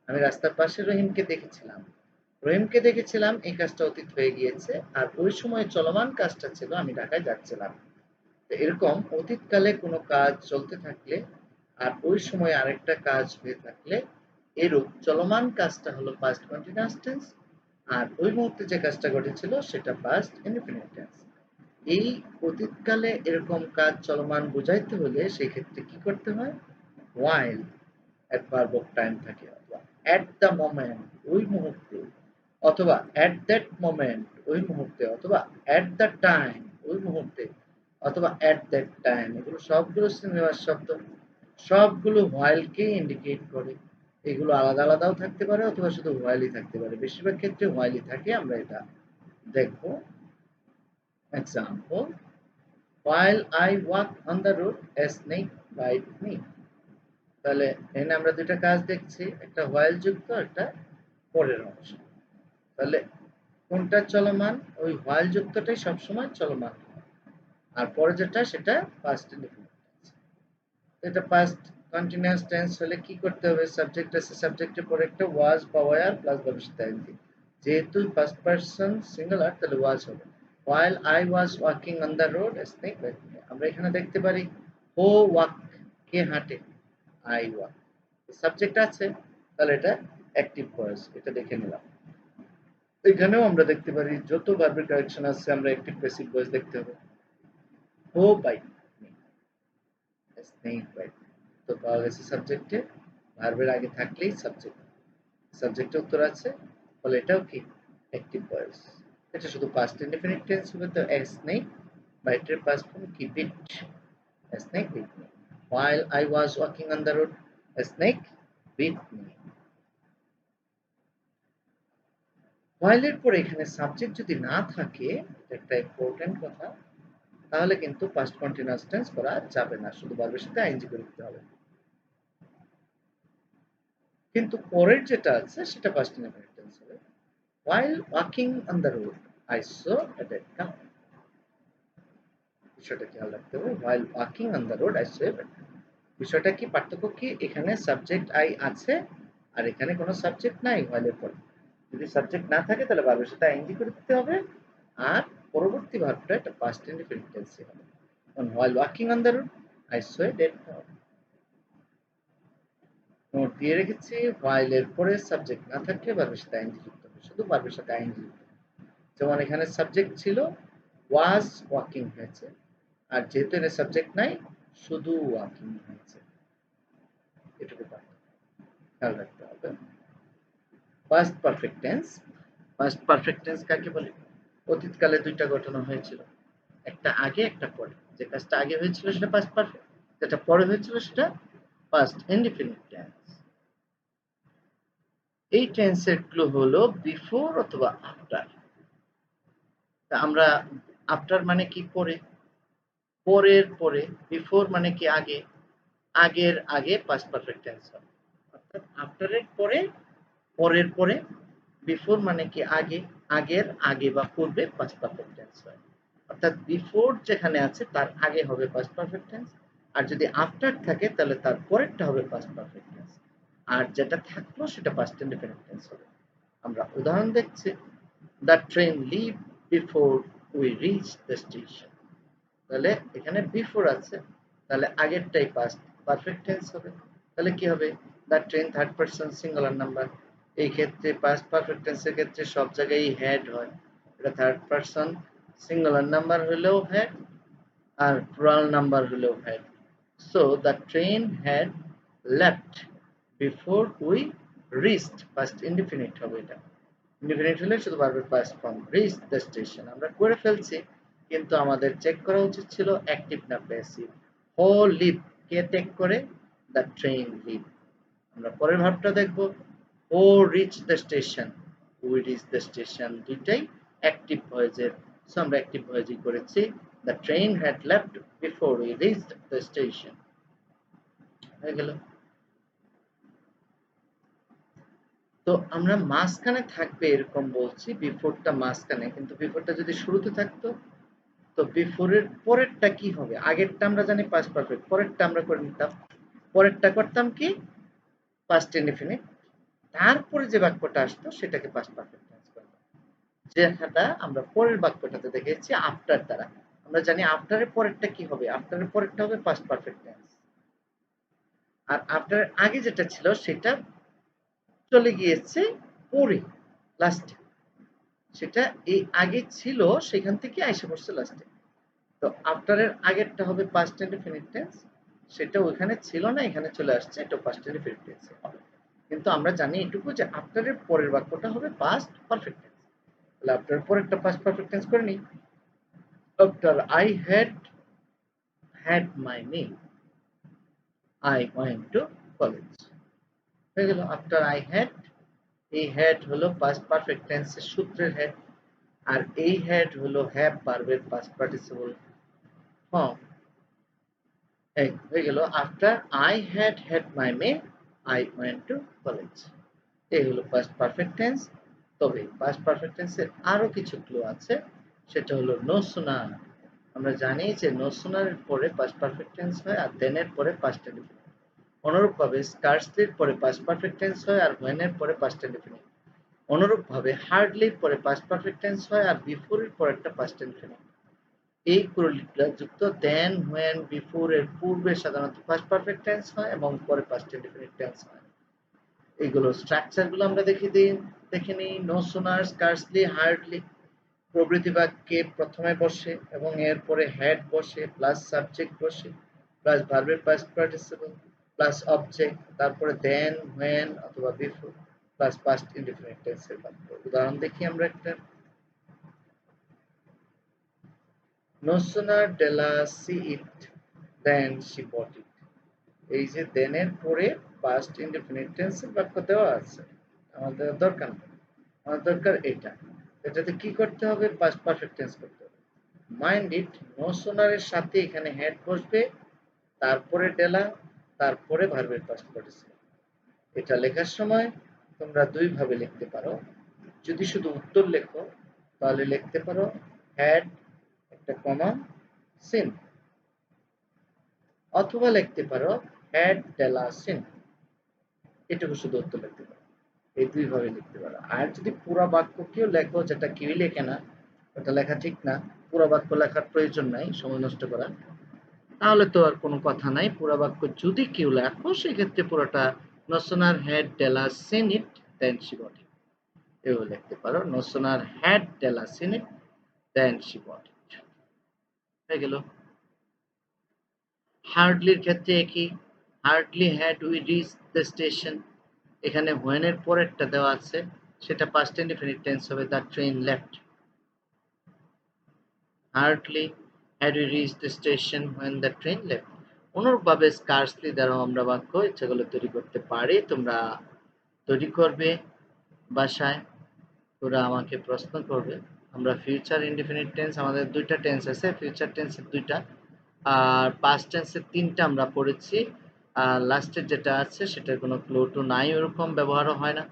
আমি রাস্তার পাশে রহিমকে দেখেছিলাম। রহিমকে দেখেছিলাম এই কাজটা অতীত হয়ে গিয়েছে আর ওই সময় চলমান কাজটা ছিল আমি ঢাকায় যাচ্ছিলাম। তো এরকম অতীতকালে কোনো কাজ চলতে থাকলে আর ওই সময় আরেকটা কাজ হয়ে থাকলে এরূপ চলমান কাজটা হলো পাস্ট কন্টিনিউয়াস টেন্স আর ওই মুহূর্তে যে কাজটা ঘটেছিল সেটা পাস্ট ইনডেফিনিট টেন্স। এই অতীতকালে এরকম কাজ চলমান বোঝাইতে হলে সেই ক্ষেত্রে কি করতে হয়? while অ্যাডভার্ব অফ টাইম থাকে, অথবা at the moment ওই মুহূর্তে, অথবা at that moment ওই মুহূর্তে, অথবা at the time ওই মুহূর্তে, অথবা at that time, এগুলো সবগুলো সিনোনিমাস শব্দ। সবগুলো while কে ইন্ডিকেট করে। এগুলো আলাদা আলাদাও থাকতে পারে অথবা শুধু while ই থাকতে পারে। বেশিরভাগ ক্ষেত্রে while ই থাকে, আমরা এটা দেখবো। Example, while I walk on the road a snake bite me. তাহলে এখানে আমরা দুইটা কাজ দেখছি, একটা while যুক্ত, একটা পরের অংশ। তাহলে কোনটা চলমান? ওই while যুক্তটাই সবসময় চলমান, আর পরে যেটা সেটা পাস্ট ইনডেফিনিট টেন্স। এটা পাস্ট কন্টিনিউয়াস টেন্স হলে কি করতে হবে? সাবজেক্ট আছে, সাবজেক্টের পরে একটা ওয়াজ বা ওয়্যার প্লাস ভবিষ্যৎ আইএনজি। যেহেতু ফার্স্ট পারসন সিঙ্গুলার তাহলে ওয়াজ হবে। while I was walking on the road a snake bit me. আমরা এখানে দেখতে পারি who walk, কে হাঁটে? I walk। সাবজেক্ট আছে তাহলে এটা অ্যাক্টিভ ভয়েস, এটা দেখে নিলাম। এখানেও আমরা দেখতে পারি যত ভার্বের কারেকশন আছে আমরা অ্যাক্টিভ প্যাসিভ ভয়েস দেখতে হবে। who bite me, a snake bite me। তো পাওয়া গেছে সাবজেক্টে, ভার্বের আগে থাকলেই সাবজেক্ট, সাবজেক্টে উত্তর আছে, ফলে এটাও কি অ্যাক্টিভ ভয়েস। এটা শুধু পাস্ট ইনডেফিনিট টেন্স হবে। তো a snake bite এর পাস্ট ফর্ম কি? bit, a snake bit me। while I was walking on the road a snake bit me। while এর পরে এখানে সাবজেক্ট যদি না থাকে, এটা একটা ইম্পর্টেন্ট কথা, তাহলে কিন্তু পাস্ট কন্টিনিউয়াস টেন্স করা যাবে না, শুধু ভার্বের সাথে আইএনজি করে দিতে হবে। কিন্তু পরের যেটা আছে সেটা পাস্ট ইনডেফিনিট টেন্স হবে। while walking on the road I saw a dead cow। বিষয়টা খেয়াল রাখতে হবে, while walking on the road I saw a dead cow। বিষয়টা কি, পার্থক্য কি? এখানে সাবজেক্ট আই আছে আর এখানে কোনো সাবজেক্ট নাই while এর পরে। যদি সাবজেক্ট না থাকে তাহলে ভার্বের সাথে আইএনজি করে দিতে হবে আর পরবর্তী ভার্বটা এটা পাস্ট ইনডেফিনিট টেন্সে হবে। while walking on the road I saw a dead cow। Note দিয়ে রেখেছি, while এর পরে সাবজেক্ট না থাকলে ভার্বের সাথে আইএনজি যুক্ত হবে, শুধু ভার্বের সাথে আইএনজি যুক্ত হবে। যেমন এখানে সাবজেক্ট ছিল, was walking হয়েছে, আর যেহেতু এর সাবজেক্ট নাই শুধু ওয়াকিং হয়েছে। এটুকু খেয়াল রাখতে হবে। Past perfect tense, past perfect tense কাকে বলে? অতীতকালে দুইটা ঘটনা হয়েছিল, একটা আগে একটা পরে। যে কাজটা আগে হয়েছিল সেটা পাস্ট পারফেক্ট, যেটা পরে হয়েছিল সেটা পাস্ট ইনডিফিনিট টেন্স। এই টেন্সের ক্লু হলো বিফোর অথবা আফটার। আমরা আফটার মানে কি? পরে, পরের পরে। বিফোর মানে কি? আগে, আগের আগে পাস্ট পারফেক্ট টেন্স হয়। অর্থাৎ আফটারের পরে, পরের পরে। বিফোর মানে কি? আগে, আগের আগে বা পূর্বে পাস্ট পারফেক্ট টেন্স হয়। অর্থাৎ বিফোর যেখানে আছে তার আগে হবে পাস্ট পারফেক্ট টেন্স, আর যদি আফটার থাকে তাহলে তার পরেরটা হবে পাস্ট পারফেক্ট টেন্স, আর যেটা থাকলো সেটা পাস্ট ইনডিফিনিট টেন্স হবে। আমরা উদাহরণ দেখছি, the train leave before we reach the station. তাহলে এখানে বিফোর আছে, তাহলে আগেরটাই পাস্ট পারফেক্ট টেন্স হবে। তাহলে কি হবে? The train third person singular number. এই ক্ষেত্রে পাস্ট পারফেক্ট টেন্সের ক্ষেত্রে সব জায়গায় হেড হয়, এটা থার্ড পারসন সিঙ্গুলার নাম্বার হলেও হেড, আর plural নাম্বার হলো had. So the train had left before we reached. Past indefinite হবে এটা। Indefinite হলে শুধু ভার্বের past form reach the station। আমরা করে ফেলছি, কিন্তু আমাদের চেক করা উচিত ছিল অ্যাক্টিভ না প্যাসিভ। Who leave কে টেক করে? The train leave। আমরা পরের ভার্বটা দেখব। Who reach the station? We reach the station দুইটাই অ্যাক্টিভ ভয়েসের। সো আমরা অ্যাক্টিভ ভয়েসই করেছি। The train had left before we reached the station। হয়ে গেল। তো আমরা মাঝখানে থাকবে এরকম বলছি, বিফোরটা মাঝখানে, কিন্তু বিফোরটা যদি শুরুতে থাকতো, তো বিফোরের পরেরটা কি হবে? আগেরটা আমরা জানি পাস্ট পারফেক্ট, পরেরটা আমরা করে নিতাম। পরেরটা করতাম কি? Past indefinite. তারপরে যে বাক্যটা আসতো সেটাকে পাস্ট পারফেক্ট টেন্স করতাম। যেটা আমরা পরের বাক্যটাতে দেখেছি আফটার দ্বারা। আমরা জানি আফটারের পরেরটা কি হবে? আফটারের পরেরটা হবে পাস্ট পারফেক্ট টেন্স। আর আফটারের আগে যেটা ছিল সেটা চলে গিয়েছে পরে, লাস্টে। সেটা এই আগে ছিল, সেখান থেকে আইসা পড়ছে লাস্টে। তো আফটারের আগেরটা হবে পাস্ট ইনডিফিনিট টেন্স, সেটা ওখানে ছিল না, এখানে চলে আসছে, এটা পাস্ট ইনডিফিনিট টেন্স হবে। কিন্তু আমরা জানি এটুকু যে আফটারের পরের বাক্যটা হবে পাস্ট পারফেক্ট টেন্স। তাহলে আফটারের পরেরটা পাস্ট পারফেক্ট টেন্স করে নিই। After I had my meal I went to college। হয়ে গেল আফটার আই হ্যাড। এই হ্যাড হলো পাস্ট পারফেক্ট টেন্সের সূত্রের হ্যাড, আর এই হ্যাড হলো হ্যাভ ভার্বের পাস্ট পার্টিসিপল ফর্ম। এই হয়ে গেল after I had my meal I went to college। এই হলো পাস্ট পারফেক্ট টেন্স। তবে পাস্ট পারফেক্ট টেন্সের আরো কিছু ক্লু আছে, সেটা হলো নো সুনার। আমরা জানি যে নো সুনার এর পরে পাস্ট পারফেক্ট টেন্স হয় আর দেন এর পরে পাস্ট ইনডিফিনিট। অনুরূপভাবে স্কার্সলির পরে পাস্ট পারফেক্ট টেন্স হয় আর when এর পরে পাস্ট ইনডিফিনিট। অনুরূপভাবে হার্ডলির পরে পাস্ট পারফেক্ট টেন্স হয় আর বিফোর এর পরেরটা পাস্ট ইনডিফিনিট। এই ক্রলিকটা যুক্ত দেন, when, বিফোর এর পূর্বে সাধারণত পাস্ট পারফেক্ট টেন্স হয় এবং পরে পাস্ট ইনডিফিনিট টেন্স হয়। এইগুলো স্ট্রাকচার গুলো আমরা দেখে নিই। নো সুনার, স্কার্সলি, হার্ডলি প্রভৃতি বাক্যে প্রথমে বসে এবং এরপরে হ্যাড বসে, প্লাস সাবজেক্ট বসে, প্লাস ভার্বের পাস্ট পার্টিসিপল, প্লাস অবজেক্ট, তারপরে দেন, when অথবা বিফোর, প্লাস পাস্ট ইনডিফিনিট টেন্সের বাক্য। উদাহরণ দেখি আমরা একটা। No sooner Della see it than she bought it। এই যে দেন এর পরে পাস্ট ইনডিফিনিট টেন্সের বাক্য দেওয়া আছে, আমাদের দরকার নেই, আমার দরকার এটা। এটাতে কি করতে হবে? পাস্ট পারফেক্ট টেন্স করতে হবে। মাইন্ড ইট, নো সোনারের সাথে এখানে হেড বসবে, তারপরে ডেলা, তারপরে ভার্বের পাস্ট পার্টিসিপল। এটা লেখার সময় তোমরা দুই ভাবে লিখতে পারো। যদি শুধু উত্তর লেখো তাহলে লিখতে পারো হ্যাড একটা কমা সিন, অথবা লিখতে পারো হ্যাড ডেলা সিন, এটুকু শুধু উত্তর লিখতে পারো। এই দুই ভাবে লিখতে পারো। আর যদি পুরো বাক্য কেউ লেখো, যেটা কেউই লেখে না, ওটা লেখা ঠিক না। পুরো বাক্য লেখার প্রয়োজন নাই সময় নষ্ট করা, তাহলে তো আর কোনো কথা নাই। পুরো বাক্য যদি কেউ লেখো সেক্ষেত্রে পুরোটা no sooner had Della seen it than she bought it, এভাবে লিখতে পারো। no sooner had Della seen it than she bought it। হয়ে গেল। হার্ডলির ক্ষেত্রে একই, hardly had we reached the station। এখানে when এর পরেরটা দেওয়া আছে, সেটা past indefinite tense হবে the train left। hardly had we reached the station when the train left। অনুরূপভাবে scarcely দ্বারাও আমরা বাক্য ইচ্ছাগুলো তৈরি করতে পারি। তোমরা তৈরি করবে বাসায়, তোরা আমাকে প্রশ্ন করবে। আমরা ফিউচার ইনডিফিনিট টেন্স, আমাদের দুইটা টেন্স আছে, ফিউচার টেন্সের দুইটা, আর পাস্ট টেন্সের তিনটা আমরা পড়েছি। আর লাস্টের যেটা আছে সেটার কোনো ক্লু টু নাই, ওরকম ব্যবহারও হয় না।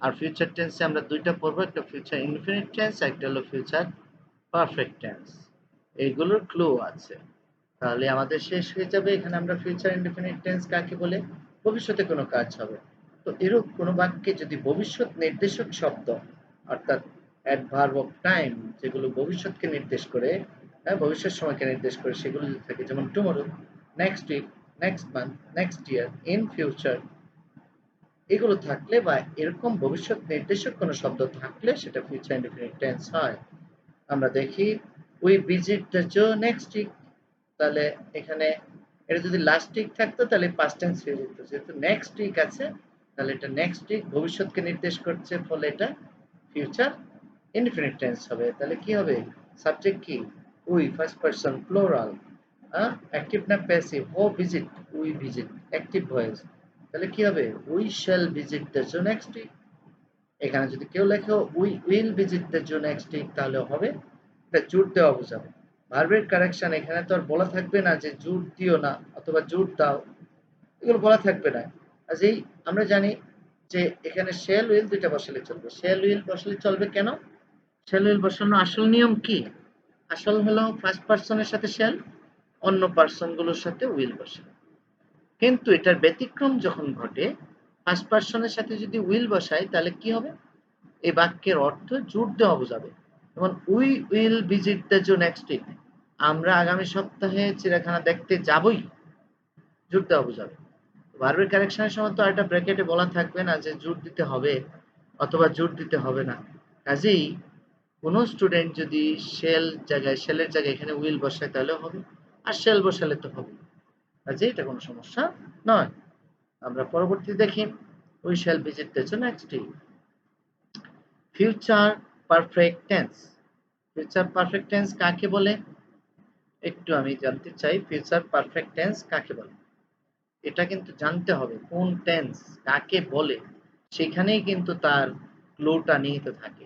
আর ফিউচার টেন্সে আমরা দুইটা পড়বো, একটা ফিউচার ইনডিফিনিট টেন্স, একটা হলো ফিউচার পারফেক্ট টেন্স। এইগুলোর ক্লু আছে। তাহলে আমাদের শেষ হয়ে যাবে। এখানে আমরা ফিউচার ইনডিফিনিট টেন্স কাকে বলে? ভবিষ্যতে কোনো কাজ হবে। তো এরূপ কোনো বাক্যে যদি ভবিষ্যৎ নির্দেশক শব্দ, অর্থাৎ অ্যাডভার্ব অফ টাইম, যেগুলো ভবিষ্যৎকে নির্দেশ করে, ভবিষ্যৎ সময়কে নির্দেশ করে, সেগুলো যদি থাকে, যেমন tomorrow, next week, next month, next year, in future, এগুলো থাকলে বা এরকম ভবিষ্যৎ নির্দেশক কোনো শব্দ থাকলে সেটা ফিউচার ইনডিফিনিট টেন্স হয়। আমরা দেখি, we visit the zoo next week. তাহলে এখানে এটা যদি লাস্ট উইক থাকতো তাহলে পাস্ট টেন্স হয়ে যেত, যেহেতু নেক্সট উইক আছে তাহলে এটা নেক্সট উইক ভবিষ্যৎকে নির্দেশ করছে, ফলে এটা ফিউচার ইনফিনিট টেন্স হবে। তাহলে কি হবে? সাবজেক্ট কি? We, first person plural. Active না passive? Who visit, we visit, active voice. তাহলে কি হবে? We shall visit the zoo next week. এখানে যদি কেউ লেখো we will visit the zoo next week তাহলে হবে এটা জোর দেওয়া বোঝাবে। ভার্বের কারেকশন এখানে তো আর বলা থাকবে না যে জোর দিও না অথবা জোর দাও, এগুলো বলা থাকবে না। কাজেই আমরা জানি যে এখানে শেল উইল দুইটা বসালে চলবে। শেল উইল বসালে চলবে কেন? শেল উইল বসানোর আসল নিয়ম কি? আসল হলো ফার্স্ট পারসনের সাথে শেল, অন্য পারসন গুলোর সাথে উইল বসে। কিন্তু এটার ব্যতিক্রম যখন ঘটে, ফার্স্ট পারসনের সাথে যদি উইল বসাই তাহলে কি হবে? এই বাক্যের অর্থ জোর দেওয়া বোঝাবে। যেমন we will visit the zoo next week, আমরা আগামী সপ্তাহে চিড়িয়াখানা দেখতে যাবই, জোর দেওয়া বোঝাবে। ভার্বের কারেকশনের সময় তো একটা ব্র্যাকেটে বলা থাকবে না যে জোর দিতে হবে অথবা জোর দিতে হবে না। কাজেই কোনো স্টুডেন্ট যদি শেলের জায়গায় এখানে উইল বসায় তাহলে হবে, আর শেল বসালে তো হবে। কাজেই এটা কোনো সমস্যা নয়। আমরা পরবর্তী দেখি, we shall visit the zoo next week. Future perfect tense. Future perfect tense কাকে বলে? একটু আমি জানতে চাই ফিউচার পারফেক্ট টেন্স কাকে বলে। এটা কিন্তু জানতে হবে কোন টেন্স কাকে বলে, সেখানেই কিন্তু তার ক্লুটা নিহিত থাকে।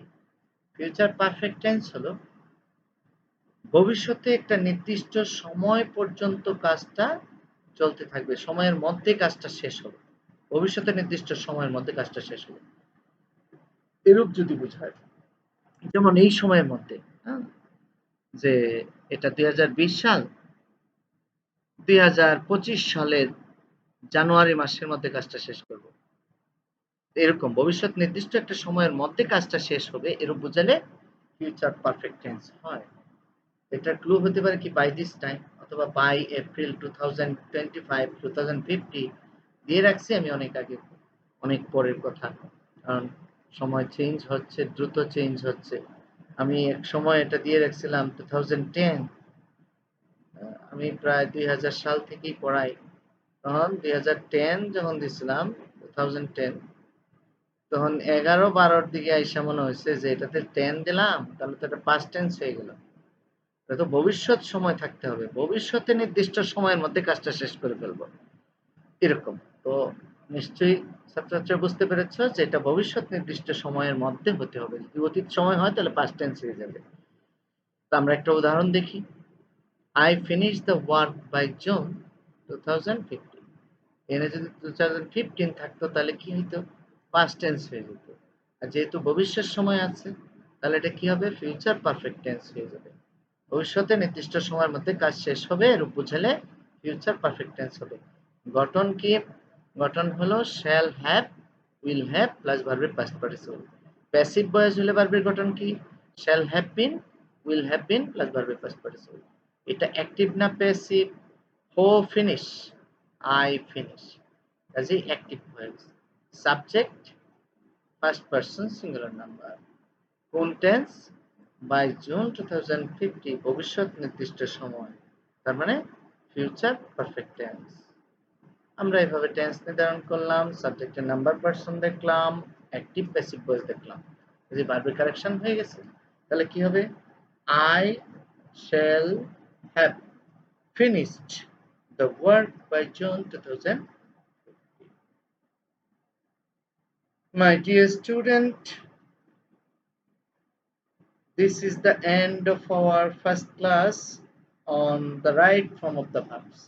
ফিউচার পারফেক্ট টেন্স হলো ভবিষ্যতে একটা নির্দিষ্ট সময় পর্যন্ত কাজটা চলতে থাকবে, সময়ের মধ্যে কাজটা শেষ হবে। ভবিষ্যতে নির্দিষ্ট সময়ের মধ্যে কাজটা শেষ হবে, এরূপ যদি বোঝায়। যেমন এই সময়ের মধ্যে, হ্যাঁ, যে এটা 2020 সাল, 2025 সালের জানুয়ারি মাসের মধ্যে কাজটা শেষ করব। এরকম ভবিষ্যৎ নির্দিষ্ট একটা সময়ের মধ্যে কাজটা শেষ হবে, এরূপ বোঝালে ফিউচার পারফেক্ট টেন্স হয়। এটার ক্লু হতে পারে কি বাই দিস টাইম অথবা বাই এপ্রিল 2025, 2050 দিয়ে রাখছি আমি অনেক আগে, অনেক পরের কথা। কারণ সময় চেঞ্জ হচ্ছে, দ্রুত চেঞ্জ হচ্ছে। আমি এক সময় এটা দিয়ে রাখছিলাম 2010, আমি প্রায় 2000 সাল থেকেই পড়াই। তখন 2010 যখন দিছিলাম 2010, তখন 11-12 দিকে আইসা মনে হয়েছে যে এটাতে 10 দিলাম তাহলে তো এটা পাস্ট টেন্স হয়ে গেল। এটা তো ভবিষ্যৎ সময় থাকতে হবে, ভবিষ্যতে নির্দিষ্ট সময়ের মধ্যে কাজটা শেষ করে ফেলবো, এরকম। তো নিশ্চয়ই ছাত্রছাত্রীরা বুঝতে পেরেছ যে এটা ভবিষ্যৎ নির্দিষ্ট সময়ের মধ্যে হতে হবে। যদি অতীত সময় হয় তাহলে পাস্ট টেন্স হয়ে যাবে। তো আমরা একটা উদাহরণ দেখি। I finished the work by June 2015. এখানে যদি 2015 থাকতো তাহলে কি হইতো? পাস্ট টেন্স হয়ে যেত। আর যেহেতু ভবিষ্যৎ সময় আছে তাহলে এটা কি হবে? ফিউচার পারফেক্ট টেন্স হয়ে যাবে। ভবিষ্যতে নির্দিষ্ট সময়ের মধ্যে কাজ শেষ হবে, এরূপ বুঝালে ফিউচার পারফেক্ট টেন্স হবে। গঠন কি? গঠন হলো shall have, will have plus ভার্বের পাস্ট পার্টিসিপল। প্যাসিভ ভয়েস হলে ভার্বের গঠন কি? Shall have bin, will have bin plus ভার্বের পাস্ট পার্টিসিপল। এটা অ্যাক্টিভ না প্যাসিভ? হো ফিনিশ, আই ফিনিশ, কাজেই active voice. Subject first person singular number. কোন টেন্স? বাই জুন 2050, ভবিষ্যৎ নির্দিষ্ট সময়, তার মানে ফিউচার পারফেক্ট টেন্স। আমরা এভাবে টেন্স নির্ধারণ করলাম, সাবজেক্টের নাম্বার পারসন দেখলাম, অ্যাক্টিভ প্যাসিভ ভয়েস দেখলাম। যদি ভার্বের কারেকশন হয়ে গেছে তাহলে কি হবে? I shall have finished the work by June 2000. My dear student, this is the end of our first class on the right form of the verbs.